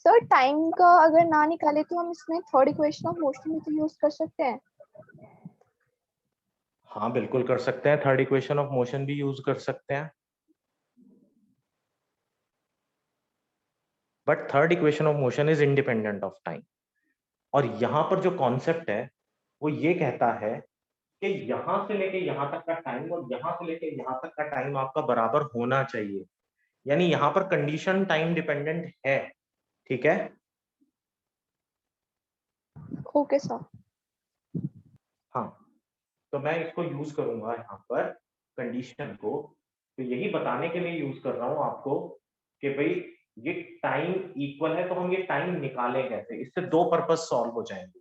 सर टाइम का अगर ना निकाले तो हम इसमें थर्ड इक्वेशन ऑफ मोशन में तो यूज कर सकते हैं। हाँ बिल्कुल कर सकते हैं, थर्ड इक्वेशन ऑफ मोशन भी यूज कर सकते हैं, but third equation of motion is independent of time. और यहां पर जो कॉन्सेप्ट है वो ये कहता है कि यहां से लेके यहां तक का टाइम और यहां से लेके यहां तक का टाइम आपका बराबर होना चाहिए, यानी यहां पर कंडीशन टाइम डिपेंडेंट है। ठीक है, ओके सर। हाँ तो मैं इसको यूज करूंगा यहाँ पर कंडीशन को, तो यही बताने के लिए यूज कर रहा हूं आपको कि भाई ये टाइम इक्वल है तो हम ये टाइम निकालें कैसे। इससे दो पर्पस सॉल्व हो जाएंगे।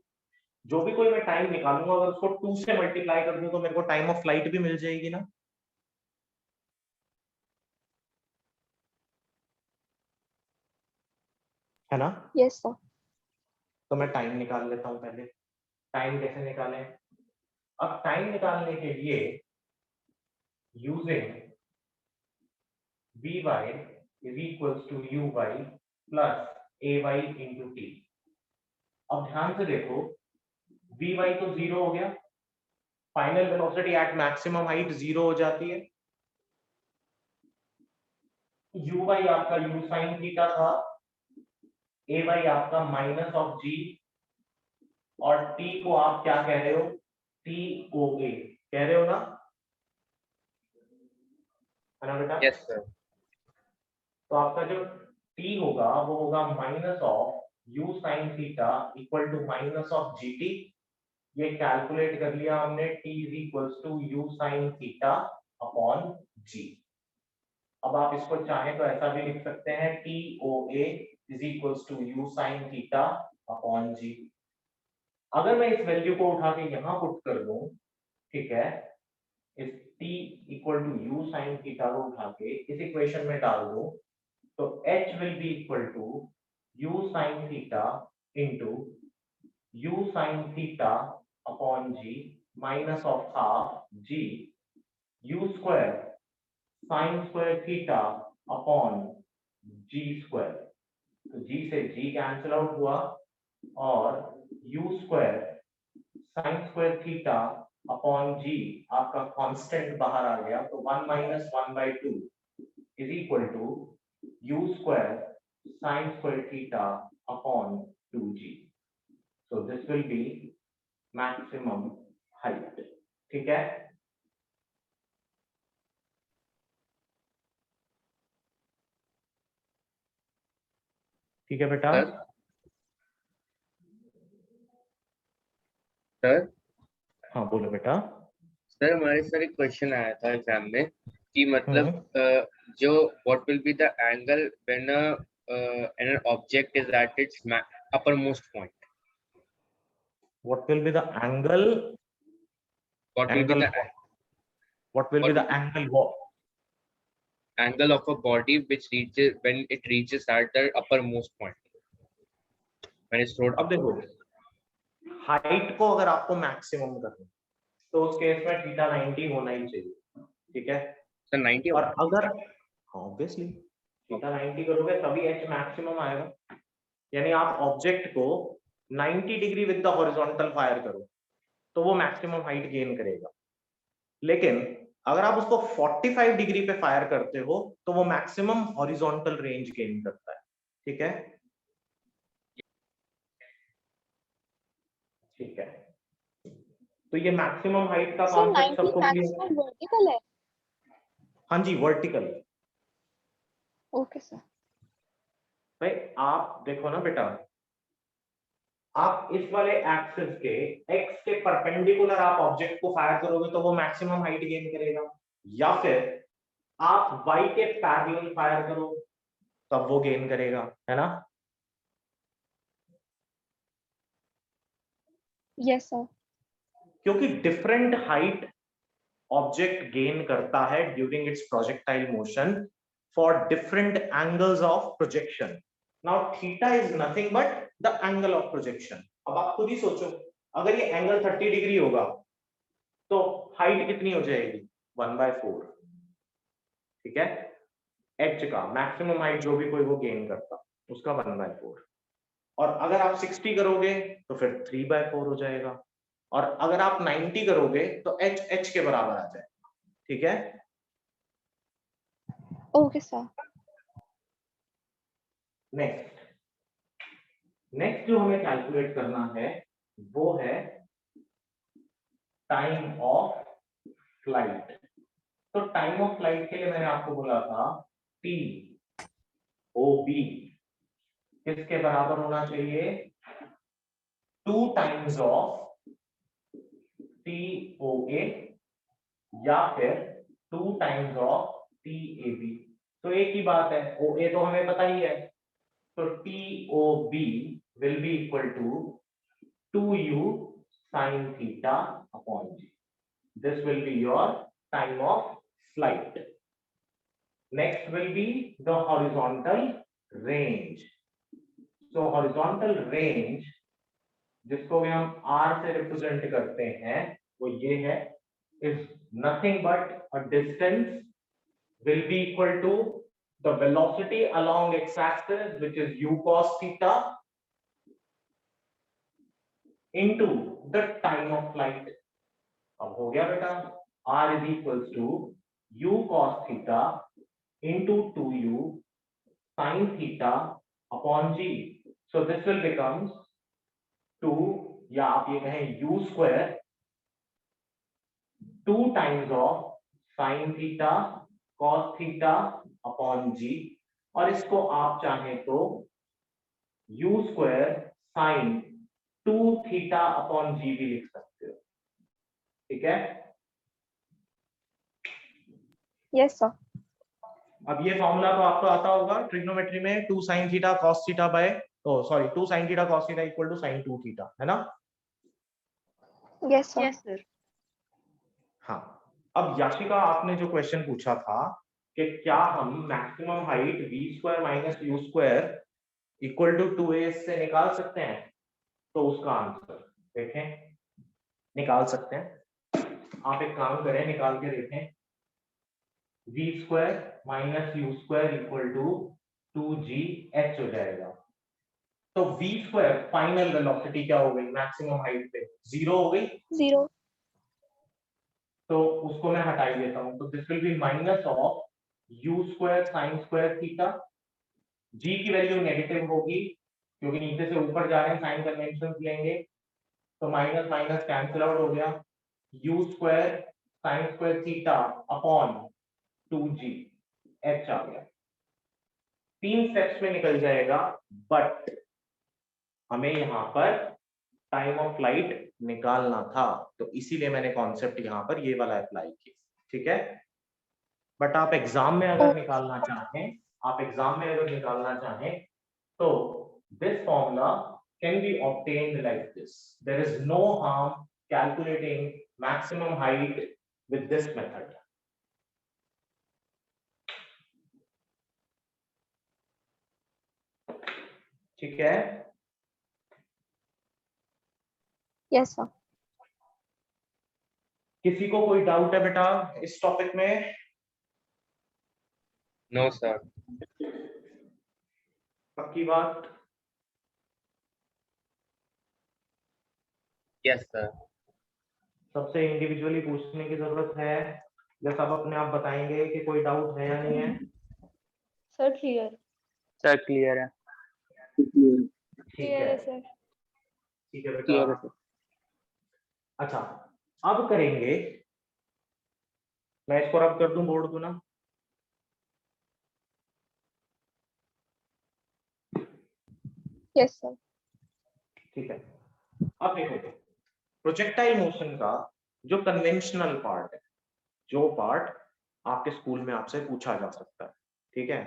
जो भी कोई मैं टाइम निकालूंगा अगर उसको 2 से मल्टीप्लाई कर दूं तो मेरे को टाइम ऑफ फ्लाइट भी मिल जाएगी ना। है ना? Yes sir. तो मैं टाइम निकाल लेता हूं पहले। टाइम कैसे निकालें? अब टाइम निकालने के लिए using vy is equals to uy plus ay into t। अब ध्यान से देखो, vy तो 0 हो गया, final velocity at maximum height 0 हो जाती है। uy आपका u sin थीटा था, ay आपका माइनस ऑफ g और t को आप क्या कह रहे हो, toa कह रहे हो ना? है ना बेटा? Yes sir. तो आपका जो t होगा वो होगा minus of u sin theta equal to minus of gt। ये कैलकुलेट कर लिया हमने, t is equals to u sin theta upon g। अब आप इसको चाहें तो ऐसा भी लिख सकते हैं, toa is equals to u sin theta upon g। अगर मैं इस वैल्यू को उठा के यहां पुट कर दूं, ठीक है, इस t equal to u sin theta को उठा के इस इक्वेशन में डाल दूं तो h will be equal to u sin theta into u sin theta upon g minus of half g u square sin square theta upon g square। तो g से g कैंसिल आउट हुआ और u square sin square theta upon g आपका कांस्टेंट बाहर आ गया, तो 1 minus 1 by 2 is equal to u square sin square theta upon 2g. So this will be maximum height. ठीक है? ठीक है बेटा? सर हाँ बोलो बेटा। सर हमारे सर एक क्वेश्चन आया था एग्जाम में कि मतलब जो what will be the angle when an object is at its uppermost point. What will be the angle? What will be Angle the what? What will be the angle what? angle of a body which reaches when it reaches at the uppermost point, when it's thrown अब देखो, हाइट को अगर आपको मैक्सिमम करना तो उस केस में थीटा 90 होना ही चाहिए, ठीक है? सर 90 और अगर ऑब्वियसली थीटा 90 करोगे तभी एच मैक्सिमम आएगा। यानी आप ऑब्जेक्ट को 90 degree with the horizontal fire करो तो वो मैक्सिमम हाइट गेन करेगा, लेकिन अगर आप उसको 45 डिग्री पे फायर करते हो तो वो मैक्सिमम हॉरिजॉन्टल रेंज गेन करता है, ठीक है? ठीक है, तो ये मैक्सिमम हाइट का सर कॉन्सेप्ट 90 सबको क्लियर? मैक्सिमम वर्टिकल है? हाँ जी, वर्टिकल। Okay sir. भाई आप देखो ना बेटा, आप इस वाले एक्सिस के एक्स के परपेंडिकुलर आप ऑब्जेक्ट को फायर करोगे तो वो मैक्सिमम हाइट गेन करेगा, या फिर आप वाई के पैरेलल फायर करो तब वो गेन करेगा, है ना? Yes sir. क्योंकि डिफरेंट हाइट ऑब्जेक्ट गेन करता है during its projectile motion for different angles of projection. Now theta is nothing but the angle of projection. अब आप खुद ही सोचो, अगर ये एंगल 30 डिग्री होगा तो हाइट कितनी हो जाएगी? 1/4, ठीक है? एच का मैक्सिमम हाइट जो भी कोई वो गेन करता उसका 1/4, और अगर आप 60 करोगे तो फिर 3/4 हो जाएगा, और अगर आप 90 करोगे तो एच एच के बराबर आ जाएगा, ठीक है? Okay sir. नेक्स्ट जो हमें कैलकुलेट करना है वो है टाइम ऑफ फ्लाइट। तो टाइम ऑफ फ्लाइट के लिए मैंने आपको बोला था टी ओ बी किसके बराबर होना चाहिए? 2 times of T O A या फिर 2 times of T A B. तो एक ही बात है, ओ ए तो हमें पता ही है, तो T O B will be equal to 2u sin theta upon g. This will be your time of flight. Next will be the horizontal range. So horizontal range जिसको भी हम r से रिप्रेजेंट करते हैं वो ये है, is nothing but a distance will be equal to the velocity along x-axis which is u cos theta into the time of flight. अब हो गया बेटा, r is equals to u cos theta into 2u sin theta upon g. So this will becomes 2, या आप ये कहें u square 2 times of sin theta cos theta upon g, और इसको आप चाहें तो u square sin 2 theta upon g भी लिख सकते हो, ठीक है? Yes sir. अब ये फॉर्मूला तो आपको आता होगा ट्रिग्नोमेट्री में, 2 sin theta cos theta by 2 sin theta cos theta equal to sin 2 theta, है ना? Yes sir. Yes sir. हाँ, अब याशिका आपने जो क्वेश्चन पूछा था कि क्या हम maximum height v square minus u square equal to 2a से निकाल सकते हैं, तो उसका आंसर देखें, निकाल सकते हैं। आप एक काम करें, निकाल के देखें, v square minus u square equal to 2gh हो जाएगा। तो v स्क्वायर फाइनल वेलोसिटी क्या हो गई मैक्सिमम हाइट पे? 0 हो गई, 0। तो उसको मैं हटा ही देता हूं, तो this will be minus of u square sin square theta g की वैल्यू नेगेटिव होगी क्योंकि नीचे से ऊपर जा रहे हैं, साइन कन्वेंशन लेंगे तो माइनस माइनस कैंसिल आउट हो गया, you square sine square theta upon 2g h आ गया। 3 स्टेप्स में निकल जाएगा, बट हमें यहाँ पर टाइम ऑफ फ्लाइट निकालना था, तो इसीलिए मैंने कॉन्सेप्ट यहाँ पर ये वाला अप्लाई किया, ठीक है। बट आप एग्जाम में अगर निकालना चाहें, तो this formula can be obtained like this. There is no harm calculating maximum height with this method. ठीक है, यस सर। किसी को कोई डाउट है बेटा इस टॉपिक में? No, sir. पक्की बात? Yes, sir. सबसे इंडिविजुअली पूछने की जरूरत है या सब अपने आप बताएंगे कि कोई डाउट है या नहीं है? Sir clear. सर क्लियर है। ठीक है, सर। ठीक है बेटा। क्लियर है सर। अच्छा, अब करेंगे, मैं इसको रब कर दूं बोर्ड को ना। Yes sir. ठीक है, अब देखो प्रोजेक्टाइल मोशन का जो कन्वेंशनल पार्ट है, जो पार्ट आपके स्कूल में आपसे पूछा जा सकता है, ठीक है,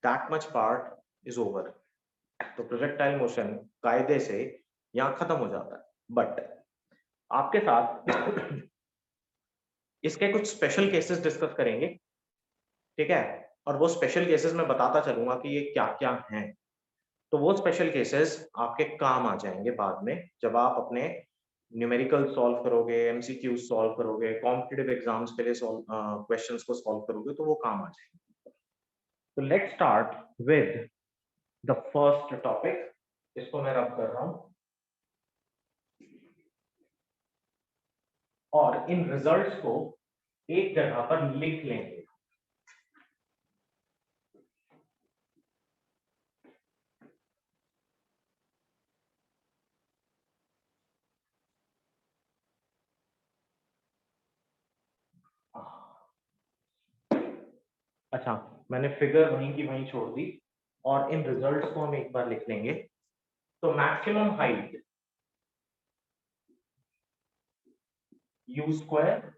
that much part is over. तो प्रोजेक्टाइल मोशन कायदे से यहाँ खत्म हो जाता है, बट आपके साथ इसके कुछ स्पेशल केसेस डिस्कस करेंगे, ठीक है, और वो स्पेशल केसेस मैं बताता चलूंगा कि ये क्या क्या हैं। तो वो स्पेशल केसेस आपके काम आ जाएंगे बाद में, जब आप अपने न्यूमेरिकल सॉल्व करोगे, एमसीक्यू सॉल्व करोगे, कॉम्पिटिटिव एग्जाम्स के लिए क्वेश्चंस को सॉल्व करोगे, तो वो काम आ जाएंगे। तो let's start with the first topic. इसको मैं रब कर रहा हूं और इन रिजल्ट्स को एक जगह पर लिख लेंगे। अच्छा, मैंने फिगर वहीं की वहीं छोड़ दी और इन रिजल्ट्स को हम एक बार लिख लेंगे। तो maximum height u square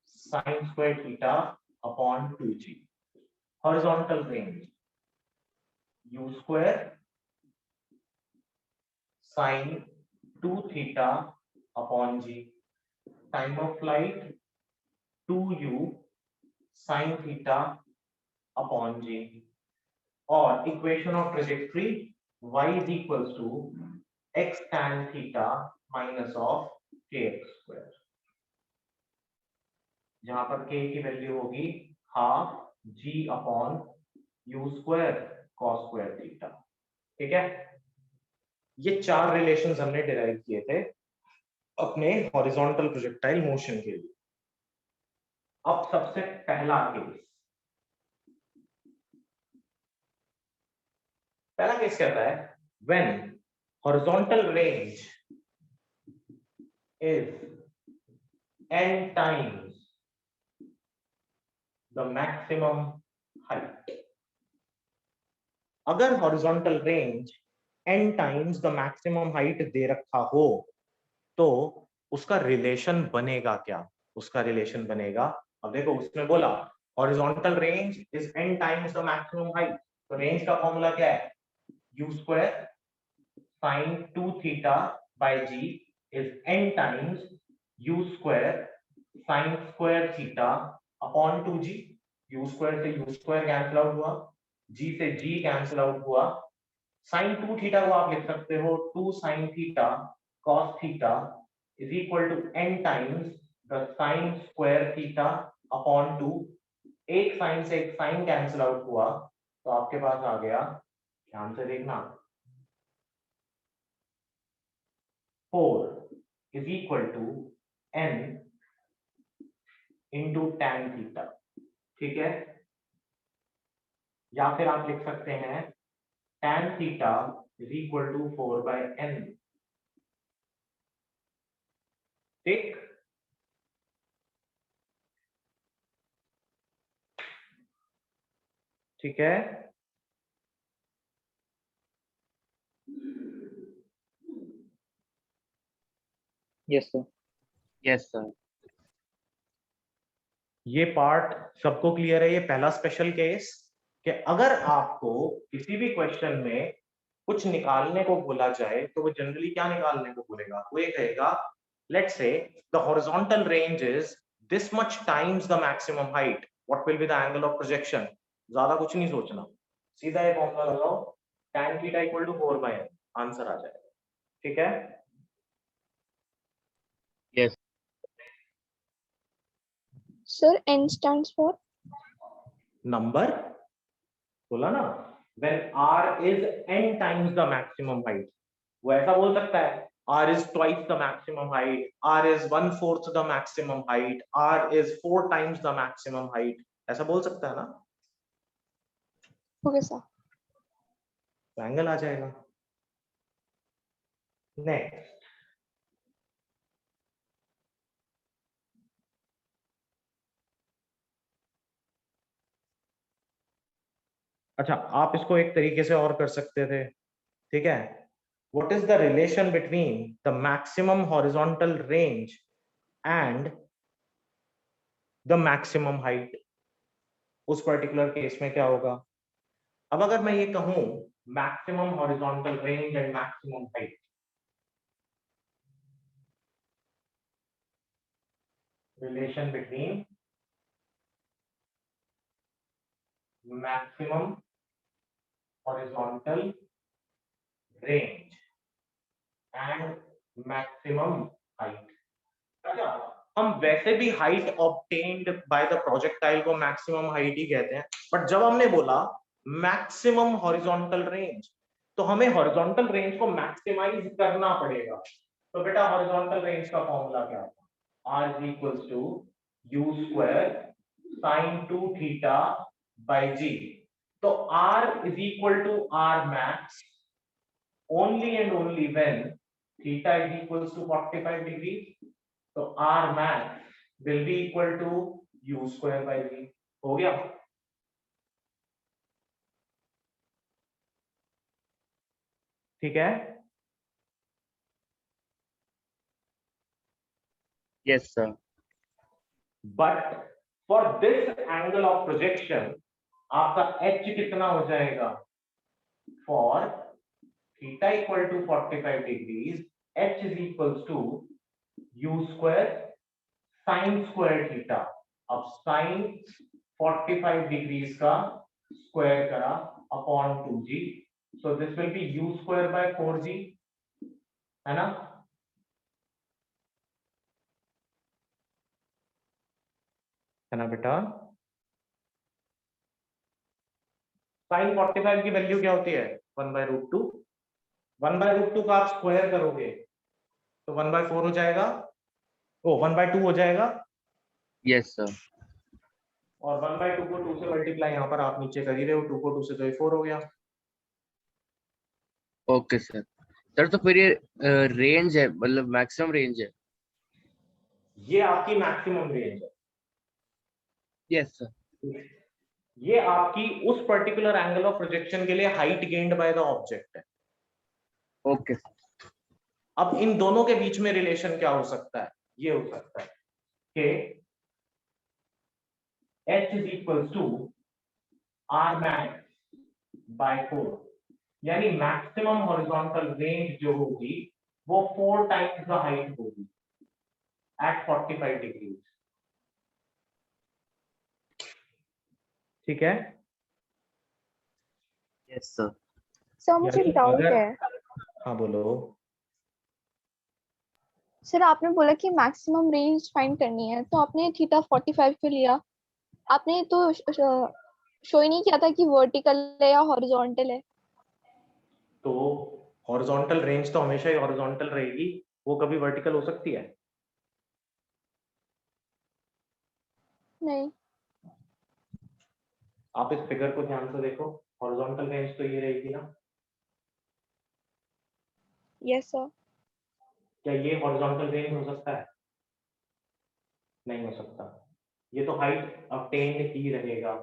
sine square theta upon 2g, horizontal range u square sign 2 theta upon g, time of flight 2u sine theta upon g, और equation of trajectory y is equals to x tan theta minus of kx square, जहां पर k की वैल्यू होगी half g upon u square cos square theta. ठीक है, ये 4 रिलेशंस हमने डिराइव किए थे अपने हॉरिजॉन्टल प्रोजेक्टाइल मोशन के लिए। अब सबसे पहला केस कहता है when horizontal range is n times the maximum height। अगर horizontal range n times the maximum height दे रखा हो तो उसका रिलेशन बनेगा क्या? उसका रिलेशन बनेगा, अब देखो उसने बोला horizontal range is n times the maximum height, तो रेंज का फॉर्मूला क्या है? u square sin 2 theta by g is n times u square sin square theta upon 2g। u square से u square कैंसिल आउट हुआ, g से g कैंसिल आउट हुआ, sin 2 थीटा को आप लिख सकते हो 2 sin theta cos theta is equal to n times the sin square theta upon 2। एक sin से एक sin कैंसिल आउट हुआ तो आपके पास आ गया, ध्यान से देखना, 4 is equal to n into tan theta. ठीक है, या फिर आप लिख सकते हैं tan theta is equal to 4 by n. ठीक, ठीक है। Yes sir. Yes, sir. ये पार्ट सबको क्लियर है। ये पहला स्पेशल केस कि अगर आपको किसी भी क्वेश्चन में कुछ निकालने को बोला जाए तो वो जनरली क्या निकालने को बोलेगा? वो ये कहेगा let's say the horizontal range is this much times the maximum height, what will be the angle of projection. ज्यादा कुछ नहीं सोचना, सीधा ये फॉर्मूला लगाओ, tan theta equal to 4 by n, answer आ जाएगा। ठीक है, Yes. Sir, N stands for? Number बोला ना, when r is n times the maximum height, वो ऐसा बोल सकता है r is twice the maximum height, r is 1/4 the maximum height, r is 4 times the maximum height, ऐसा बोल सकता है ना, Okay, sir. तो एंगल आ जाएगा। नेक्स्ट, अच्छा आप इसको एक तरीके से और कर सकते थे। ठीक है, what is the relation between the maximum horizontal range and the maximum height? उस पर्टिकुलर केस में क्या होगा? अब अगर मैं ये कहूं maximum horizontal range and maximum height, relation between maximum horizontal range and maximum height. अच्छा, हम वैसे भी height obtained by the projectile को मैक्सिमम हाइट ही कहते हैं, बट जब हमने बोला मैक्सिमम हॉरिजॉन्टल रेंज तो हमें हॉरिजॉन्टल रेंज को मैक्सिमाइज करना पड़ेगा। तो बेटा हॉरिजॉन्टल रेंज का फॉर्मूला क्या है? r is equals to u square sin 2 theta by g। तो r is equal to r max only and only when theta is equals to 45 degrees। तो r max will be equal to u square by g। हो गया? ठीक है, Yes, sir. But for this angle of projection आपका h कितना हो जाएगा? For theta equal to 45 degrees h is equals to u square sine square theta. अब साइन 45 डिग्रीज का स्क्वायर करा upon 2g, so this will be u square by 4g, है ना? है ना बेटा? साइन 45 की वैल्यू क्या होती है? 1/√2। 1/√2 का आप स्क्वायर करोगे तो 1/4 हो जाएगा, ओ 1/2 हो जाएगा, Yes, sir. और 1/2 को 2 से मल्टीप्लाई यहाँ पर आप नीचे कर ही रहे हो, 2 को 2 से तो ये 4 हो गया। Okay, sir. सर तो फिर ये रेंज है, मतलब मैक्सिमम रेंज है। ये आपकी मैक्सिमम रेंज है। Yes, sir. ये आपकी उस पर्टिकुलर एंगल ऑफ प्रोजेक्शन के लिए height gained by the object है। Okay. अब इन दोनों के बीच में रिलेशन क्या हो सकता है? ये हो सकता है कि h is equals to r max by 4, यानी मैक्सिमम हॉरिजॉन्टल रेंज जो होगी वो 4 टाइम्स द हाइट होगी एट 45 डिग्री। ठीक है, Yes, sir. सर मुझे यानी डाउट अगर, है। हाँ बोलो। सर आपने बोला कि मैक्सिमम रेंज फाइंड करनी है, तो आपने थीटा 45 क्यों लिया? आपने तो शो ही नहीं किया था कि वर्टिकल है या हॉरिजॉन्टल है। तो हॉरिजॉन्टल रेंज तो हमेशा ही हॉरिजॉन्टल रहेगी, वो कभी वर्टिकल हो सकती है? नहीं। आप इस फिगर को ध्यान से देखो, हॉरिजॉन्टल रेंज तो ये रहेगी ना, Yes, sir. क्या ये हॉरिजॉन्टल रेंज हो सकता है? नहीं हो सकता, ये तो हाइट ऑब्टेन्ड ही रहेगा।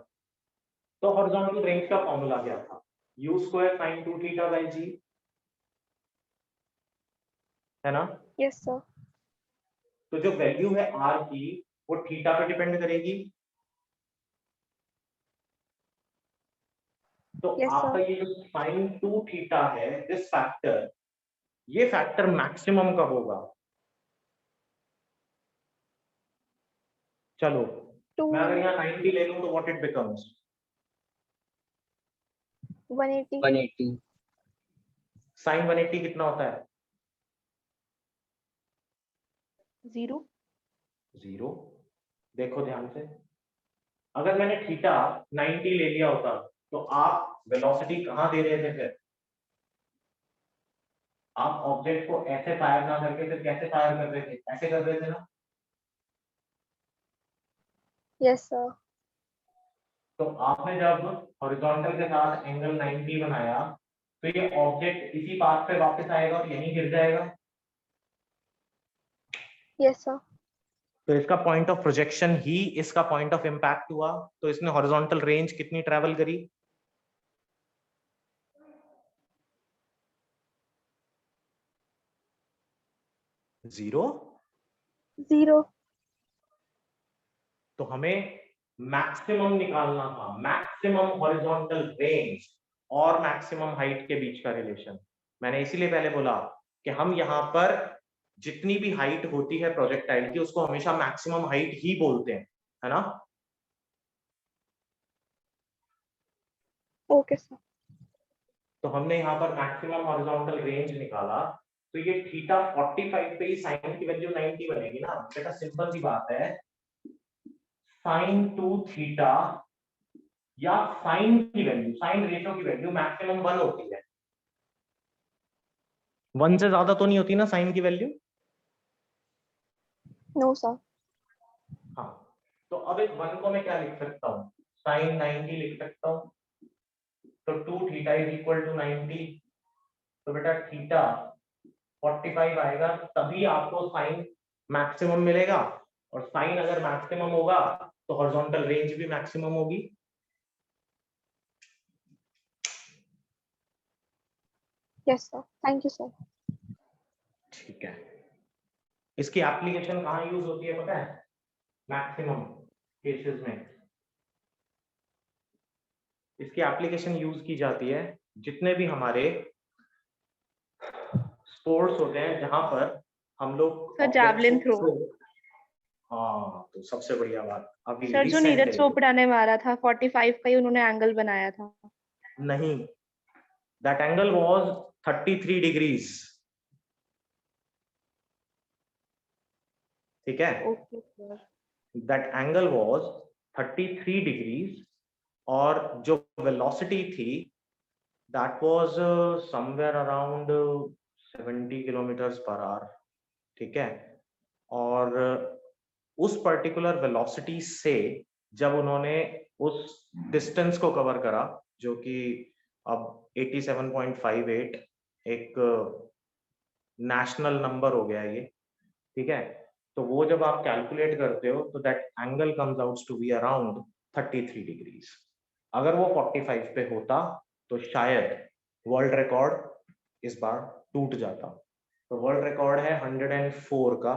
तो हॉरिजॉन्टल रेंज का फॉर्मूला क्या था? u square sin 2 theta by g, है ना? Yes, sir. तो जो वैल्यू है r की वो थीटा पे डिपेंड करेगी। तो Yes, आपका sir. ये जो sin 2 थीटा है, दिस फैक्टर, ये फैक्टर मैक्सिमम का होगा। चलो, मैं अगर 2 यहाँ 90 ले लूं तो व्हाट इट बिकम्स? 180. 180. sin 180 कितना होता है? 0. 0। देखो ध्यान से, अगर मैंने थीटा 90 ले लिया होता तो आप वेलोसिटी कहां दे रहे थे? फिर आप ऑब्जेक्ट को ऐसे फायर ना करके फिर कैसे फायर कर रहे थे? ऐसे कर रहे थे ना? Yes, sir. तो आपने जब हॉरिजॉन्टल के साथ एंगल 90 बनाया तो ये ऑब्जेक्ट इसी पाथ पे वापस आएगा और यहीं गिर जाएगा। Yes, sir. तो इसका पॉइंट ऑफ प्रोजेक्शन ही इसका पॉइंट ऑफ इंपैक्ट हुआ। तो इसने हॉरिजॉन्टल रेंज कितनी ट्रेवल करी? जीरो। 0. तो हमें मैक्सिमम निकालना था, मैक्सिमम हॉरिजॉन्टल रेंज और मैक्सिमम हाइट के बीच का रिलेशन। मैंने इसीलिए पहले बोला कि हम यहाँ पर जितनी भी हाइट होती है प्रोजेक्टाइल की उसको हमेशा मैक्सिमम हाइट ही बोलते हैं, है ना? Okay, sir. तो हमने यहाँ पर मैक्सिमम हॉरिजॉन्टल रेंज निकाला, तो ये थीटा 45 पे ही साइन की वैल्यू 90 बनेगी ना बेटा। सिंपल सी बात है, साइन 2 थीटा या साइन की वैल्यू, साइन रेशो की वैल्यू मैक्सिमम 1 होती है। 1 से ज्यादा तो नहीं होती ना साइन की वैल्यू? No, sir. हाँ, तो अब इस 1 को मैं क्या लिख सकता हूँ? साइन 90 लिख सकता हूँ। तो 2 थीटा इज इक्वल टू 90। तो बेटा थीटा 45 आएगा, तभी आपको साइन मैक्सिमम मिलेगा। और साइन अगर मैक्सिमम होगा तो हॉरिजॉन्टल रेंज भी मैक्सिमम होगी। Yes, sir. Thank you, sir. ठीक है, इसकी एप्लीकेशन कहाँ यूज होती है पता है? मैक्सिमम केसेस में इसकी एप्लीकेशन यूज की जाती है जितने भी हमारे स्पोर्ट्स होते हैं जहां पर हम लोग सर javelin throw. हाँ, तो सबसे बढ़िया बात अभी सर जो नीरज चोपड़ा ने मारा था 45 का ही उन्होंने एंगल बनाया था। नहीं, दैट एंगल वाज 33 डिग्रीज। ठीक है, okay sir. That angle was 33 degrees और जो वेलोसिटी थी that was somewhere around 70 kilometres per hour. ठीक है, और उस पर्टिकुलर वेलोसिटी से जब उन्होंने उस डिस्टेंस को कवर करा जो कि अब 87.58 एक नेशनल नंबर हो गया ये। ठीक है, तो वो जब आप कैलकुलेट करते हो तो that angle comes out to be around 33 degrees. अगर वो 45 पे होता तो शायद वर्ल्ड रिकॉर्ड इस बार टूट जाता। तो वर्ल्ड रिकॉर्ड है 104 का,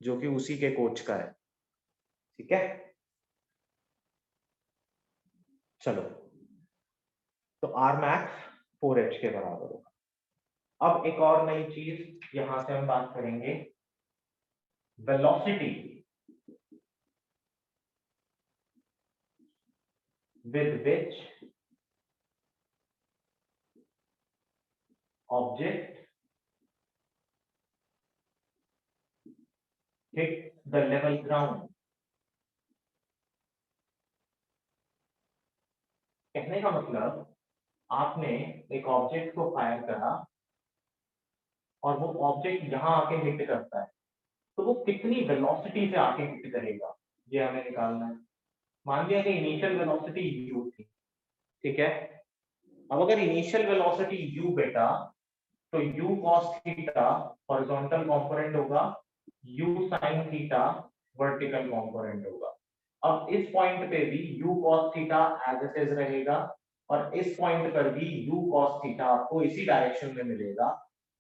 जो कि उसी के कोच का है। ठीक है, चलो, तो आर मैक्स 4h के बराबर होगा। अब एक और नई चीज यहां से हम बात करेंगे, velocity with which object hit the level ground। कहने का मतलब आपने एक ऑब्जेक्ट को फायर करा और वो ऑब्जेक्ट यहां आके हिट करता है, तो वो कितनी वेलोसिटी से आके हिट करेगा ये हमें निकालना है। मान लिया कि इनिशियल वेलोसिटी u थी। ठीक है, अब अगर इनिशियल वेलोसिटी u बेटा तो u cos theta horizontal component होगा, u sin थीटा वर्टिकल कंपोनेंट होगा। अब इस पॉइंट पे भी u cos theta as it is रहेगा और इस पॉइंट पर भी u cos थीटा आपको इसी डायरेक्शन में मिलेगा,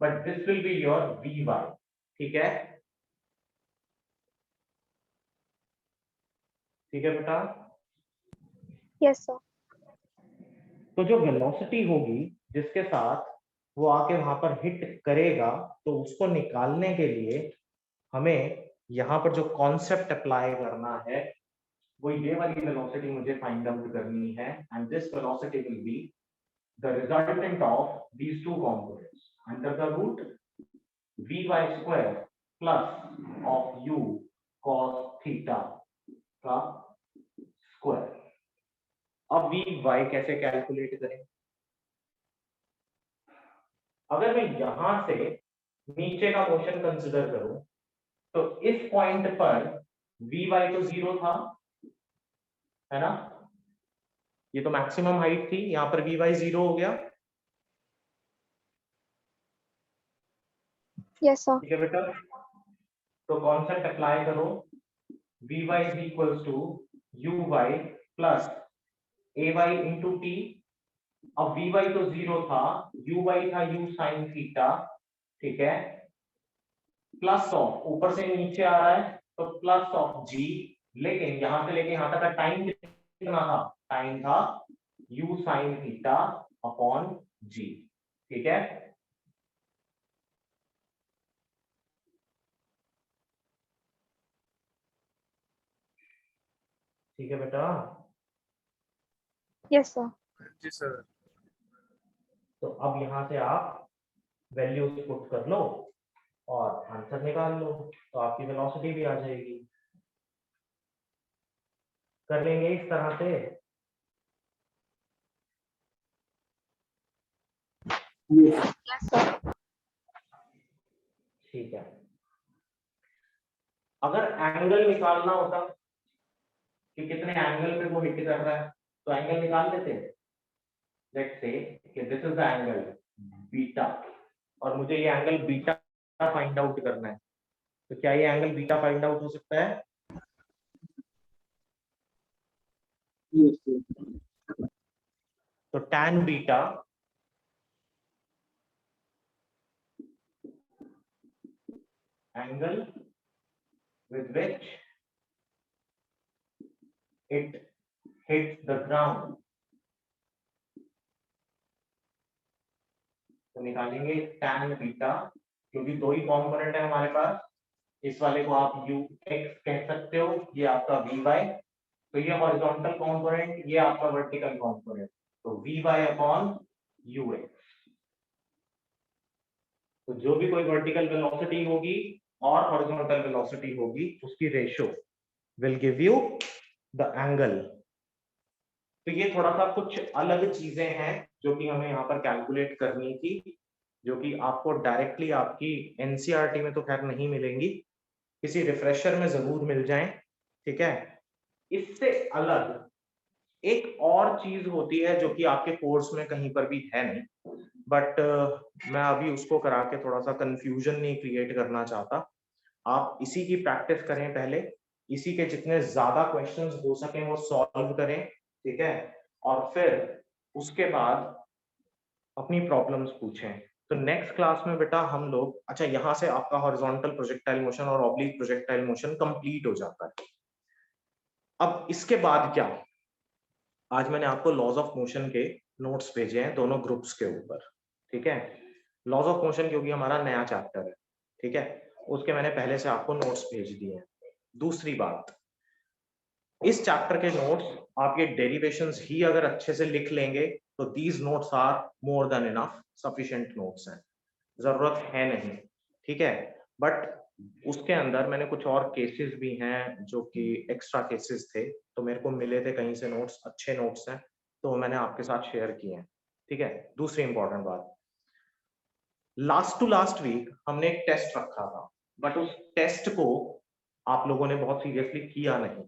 but this will be your vy। ठीक है, ठीक है बेटा। Yes sir. तो जो वेलोसिटी होगी जिसके साथ वो आके वहां पर हिट करेगा, तो उसको निकालने के लिए हमें यहाँ पर जो कॉन्सेप्ट अप्लाई करना है वो ये वाली वेलोसिटी मुझे फाइंड आउट करनी है, and this velocity will be the resultant of these two components under the root vy square plus of u cos theta का स्क्वायर। अब vy कैसे कैलकुलेट करें? अगर मैं यहां से नीचे का मोशन कंसिडर करूं तो इस पॉइंट पर vy तो 0 था, है ना, ये तो मैक्सिमम हाइट थी, यहां पर vy 0 हो गया। Yes sir. ठीक है बेटा, तो कॉन्सेप्ट अप्लाई करो, vy is equals to uy plus ay into t। अब vy तो 0 था, uy था u sin थीटा, ठीक है, प्लस ऑफ ऊपर से नीचे आ रहा है तो प्लस ऑफ g, लेकिन यहां से लेके यहां तक का टाइम कितना था? टाइम था u sin theta upon g। ठीक है, ठीक है बेटा। Yes sir. Ji sir. तो अब यहां से आप वैल्यूज पुट कर लो और आंसर निकाल लो, तो आपकी वेलोसिटी भी आ जाएगी। कर लेंगे इस तरह से। Yes sir. ठीक है, अगर एंगल निकालना होता कि कितने एंगल पे वो हिट कर रहा है, तो एंगल निकाल लेते हैं। लेट्स से कि this is the angle beta और मुझे ये एंगल बीटा फाइंड आउट करना है, तो क्या ये एंगल बीटा फाइंड आउट हो सकता है? तो tan beta angle with which it hits the ground, तो निकालेंगे tan बीटा, क्योंकि दो ही कॉम्पोनेंट है हमारे पास। इस वाले को आप ux कह सकते हो, ये आपका vy, तो ये हॉरिजॉन्टल कॉम्पोनेंट, ये आपका वर्टिकल कॉम्पोनेंट, तो vy अपॉन ux। तो जो भी कोई वर्टिकल वेलोसिटी होगी और हॉरिजॉन्टल वेलोसिटी होगी, उसकी ratio will give you the angle. तो ये थोड़ा सा कुछ अलग चीजें हैं जो कि हमें यहाँ पर कैलकुलेट करनी थी, जो कि आपको डायरेक्टली आपकी एनसीईआरटी में तो खैर नहीं मिलेंगी, किसी रिफ्रेशर में जरूर मिल जाएं। ठीक है, इससे अलग एक और चीज होती है जो कि आपके कोर्स में कहीं पर भी है नहीं, बट मैं अभी उसको करा के थोड़ा सा कंफ्यूजन नहीं क्रिएट करना चाहता। आप इसी की प्रैक्टिस करें पहले, इसी के जितने ज्यादा क्वेश्चंस हो सकें वो सॉल्व करें, ठीक है, और फिर उसके बाद अपनी प्रॉब्लम्स पूछें। तो नेक्स्ट क्लास में बेटा हम लोग, अच्छा यहाँ से आपका हॉरिजॉन्टल प्रोजेक्टाइल मोशन और ऑब्लिक प्रोजेक्टाइल मोशन कंप्लीट हो जाता है। अब इसके बाद क्या, आज मैंने आपको लॉज ऑफ मोशन के नोट्स भेजे हैं दोनों ग्रुप्स के ऊपर, ठीक है, लॉज ऑफ मोशन क्योंकि हमारा नया चैप्टर है, ठीक है, उसके मैंने पहले से आपको नोट्स भेज दिए हैं। दूसरी बात, इस चैप्टर के नोट्स आप ये डेरिवेशंस ही अगर अच्छे से लिख लेंगे तो these notes are more than enough, sufficient notes हैं, जरूरत है नहीं, ठीक है। बट उसके अंदर मैंने कुछ और केसेस भी हैं जो कि एक्स्ट्रा केसेस थे, तो मेरे को मिले थे कहीं से नोट्स, अच्छे नोट्स हैं, तो मैंने आपके साथ शेयर किए हैं, ठीक है। दूसरी इंपॉर्टेंट बात, लास्ट टू लास्ट वीक हमने एक टेस्ट रखा था, बट उस टेस्ट को आप लोगों ने बहुत सीरियसली किया नहीं,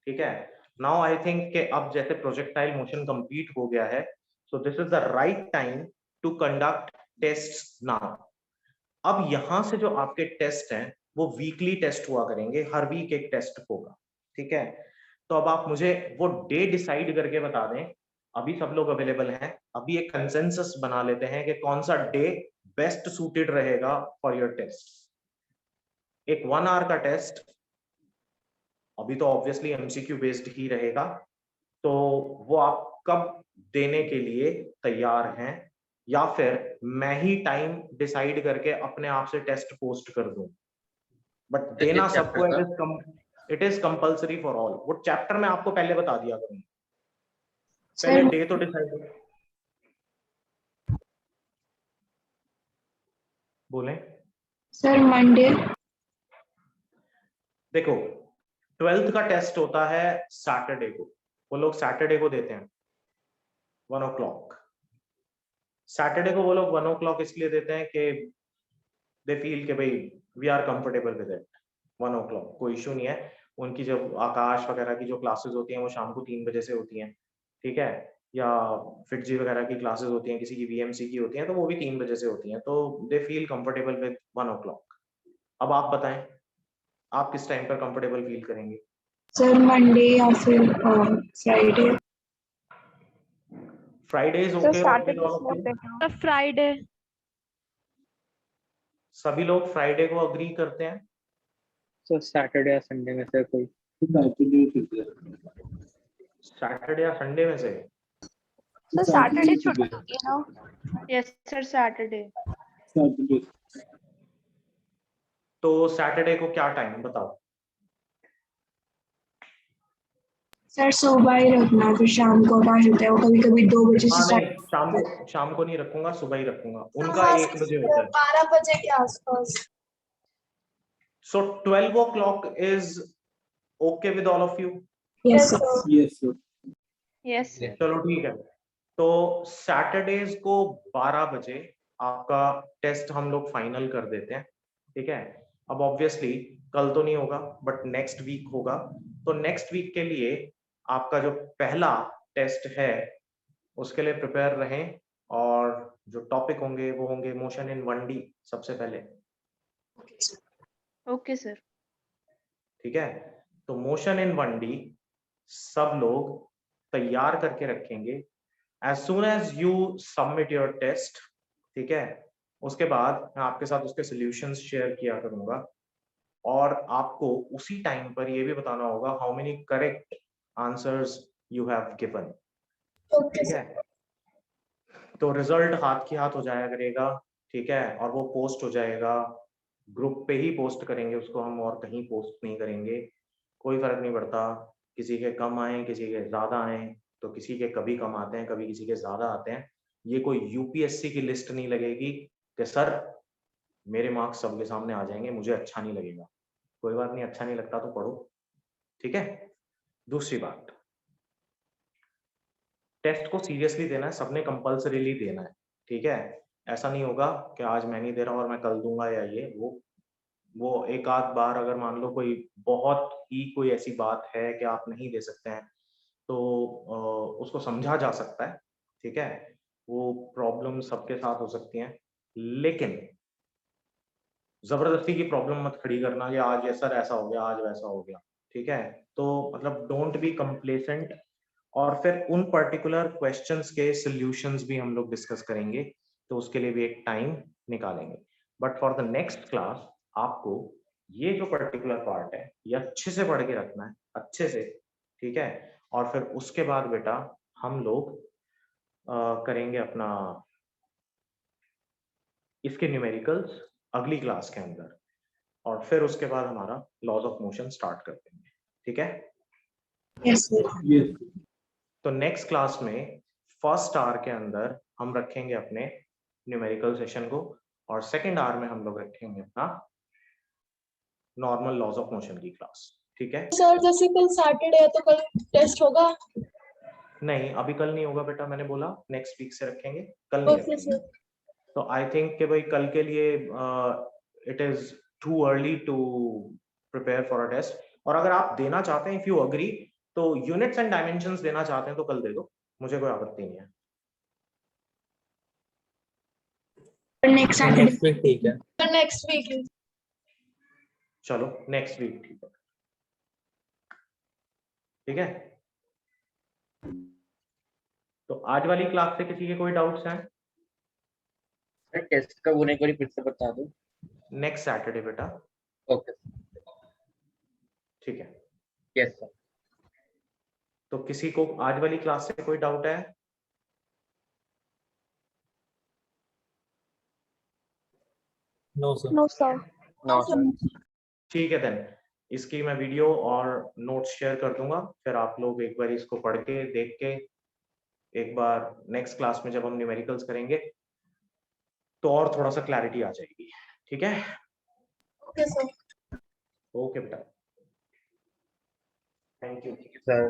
ठीक है। नाउ आई थिंक कि अब जैसे प्रोजेक्टाइल मोशन कंप्लीट हो गया है, so this is the right time to conduct test now. अब यहां से जो आपके टेस्ट हैं वो वीकली टेस्ट हुआ करेंगे, हर वीक एक टेस्ट होगा, ठीक है। तो अब आप मुझे वो डे डिसाइड करके बता दें, अभी सब लोग अवेलेबल हैं, अभी एक कंसेंसस बना लेते हैं कि कौन सा डे बेस्ट सूटेड रहेगा फॉर योर टेस्ट। एक 1 आवर का टेस्ट, अभी तो ऑब्वियसली एमसीक्यू बेस्ड ही रहेगा, तो वो आप कब देने के लिए तैयार हैं, या फिर मैं ही टाइम डिसाइड करके अपने आप से टेस्ट पोस्ट कर दूं? बट देना सबको, it is compulsory for all. वो चैप्टर में आपको पहले बता दिया करूंगा, पहले डे तो डिसाइड। बोलें सर मंडे। देखो 12th का टेस्ट होता है सैटरडे को, वो लोग सैटरडे को देते हैं 1 o'clock। सैटरडे को वो लोग 1 o'clock इसलिए देते हैं कि दे फील कि भाई we are comfortable with it. 1 o'clock कोई इशू नहीं है। उनकी जो आकाश वगैरह की जो क्लासेस होती हैं वो शाम को 3 बजे से होती हैं, ठीक है, या फिटजी वगैरह की क्लासेस होती हैं, किसी की वीएमसी की होती हैं, तो वो भी 3 बजे से होती हैं, तो they feel comfortable with 1 o'clock। अब आप बताएं आप किस टाइम पर कंफर्टेबल फील करेंगे? सर मंडे या फिर फ्राइडे। फ्राइडे इज तो ओके सैटरडे फ्राइडे। सभी लोग फ्राइडे को अग्री करते हैं? सो सैटरडे या संडे में से कोई। सैटरडे या संडे में से? तो सैटरडे छुट्टी होती है ना? Yes sir Saturday. तो सैटरडे को क्या टाइम बताओ? सर सुबह ही रखना, फिर शाम को आ जाता है वो कभी कभी 2 बजे से हाँ नहीं, शाम को नहीं रखूंगा, सुबह ही रखूंगा। उनका 1 बजे होता है। 12 बजे के आसपास। सो 12 o'clock is okay with all of you? Yes sir. Yes चलो ठीक है, तो सैटरडेज को 12 बजे आपका टेस्ट हम लोग फाइनल कर देते हैं, ठीक है। अब ऑब्वियसली कल तो नहीं होगा, बट नेक्स्ट वीक होगा। तो नेक्स्ट वीक के लिए आपका जो पहला टेस्ट है उसके लिए प्रिपेयर रहें, और जो टॉपिक होंगे वो होंगे मोशन इन 1D सबसे पहले। Okay sir. ठीक है, तो मोशन इन 1D सब लोग तैयार करके रखेंगे as soon as you submit your test, ठीक है। उसके बाद मैं आपके साथ उसके सॉल्यूशंस शेयर किया करूंगा, और आपको उसी टाइम पर ये भी बताना होगा how many correct answers you have given, ठीक है। तो रिजल्ट हाथ की हाथ हो जाया करेगा, ठीक है, और वो पोस्ट हो जाएगा ग्रुप पे ही पोस्ट करेंगे उसको हम, और कहीं पोस्ट नहीं करेंगे। कोई फर्क नहीं पड़ता, किसी के कम आए किसी के ज्यादा आए, तो किसी के कभी कम आते हैं कभी किसी के ज्यादा आते हैं। ये कोई यूपीएससी की लिस्ट नहीं लगेगी कि सर मेरे मार्क्स सबके सामने आ जाएंगे, मुझे अच्छा नहीं लगेगा। कोई बात नहीं, अच्छा नहीं लगता तो पढ़ो, ठीक है। दूसरी बात, टेस्ट को सीरियसली देना है, सबने कंपल्सरीली देना है, ठीक है। ऐसा नहीं होगा कि आज मैं नहीं दे रहा और मैं कल दूंगा, या ये वो एक आध बार अगर मान लो कोई बहुत ही कोई ऐसी बात है कि आप नहीं दे सकते हैं, तो उसको समझा जा सकता है, ठीक है। वो प्रॉब्लम सबके साथ हो सकती हैं, लेकिन जबरदस्ती की प्रॉब्लम मत खड़ी करना कि आज ये सर ऐसा हो गया आज वैसा हो गया, ठीक है। तो मतलब डोंट बी कंप्लेसेंट, और फिर उन पर्टिकुलर क्वेश्चंस के सॉल्यूशंस भी हम लोग डिस्कस करेंगे, तो उसके लिए भी एक टाइम निकालेंगे। But for the next class आपको ये जो पर्टिकुलर पार्ट है ये अच्छे से पढ़ के रखना है, अच्छे से, ठीक है। और फिर उसके बाद बेटा हम लोग करेंगे अपना इसके न्यूमेरिकल्स अगली क्लास के अंदर, और फिर उसके बाद हमारा लॉज ऑफ मोशन स्टार्ट कर देंगे, ठीक है। Yes sir. तो नेक्स्ट क्लास में फर्स्ट आवर के अंदर हम रखेंगे अपने न्यूमेरिकल सेशन को, और सेकंड आवर में हम लोग रखेंगे अपना नॉर्मल लॉज ऑफ मोशन की क्लास, ठीक है। सर जैसे कल सैटरडे है तो कल टेस्ट होगा? नहीं अभी कल नहीं होगा बेटा, मैंने बोला नेक्स्ट वीक से रखेंगे, कल नहीं रखेंगे। तो आई थिंक कि भाई कल के लिए it is too early to prepare for a test, और अगर आप देना चाहते हैं, इफ यू अग्री, तो यूनिट्स एंड डायमेंशंस देना चाहते हैं तो कल दे दो, मुझे कोई आपत्ति नहीं है। नेक्स्ट सैटरडे नेक्स्ट वीक ठीक है। नेक्स्ट वीक चलो नेक्स्ट वीक ठीक है। तो आज वाली क्लास से किसी के कोई डाउट्स हैं? सर टेस्ट का होने को फिर से बता दो। नेक्स्ट सैटरडे बेटा। ओके ठीक है। Yes sir. तो किसी को आज वाली क्लास से कोई डाउट है? No sir. No sir. No sir. ठीक है देन, इसकी मैं वीडियो और नोट्स शेयर कर दूंगा, फिर आप लोग एक बार इसको पढ़ के देख के एक बार नेक्स्ट क्लास में जब हम न्यूमेरिकल्स करेंगे तो और थोड़ा सा क्लैरिटी आ जाएगी। ठीक है। Okay sir. ओके बेटा, thank you sir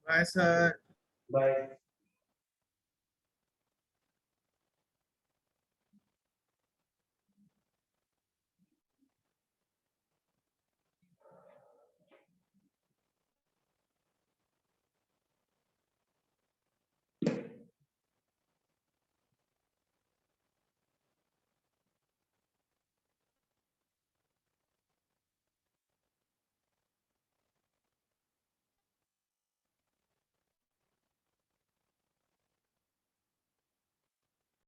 bye sir. Bye.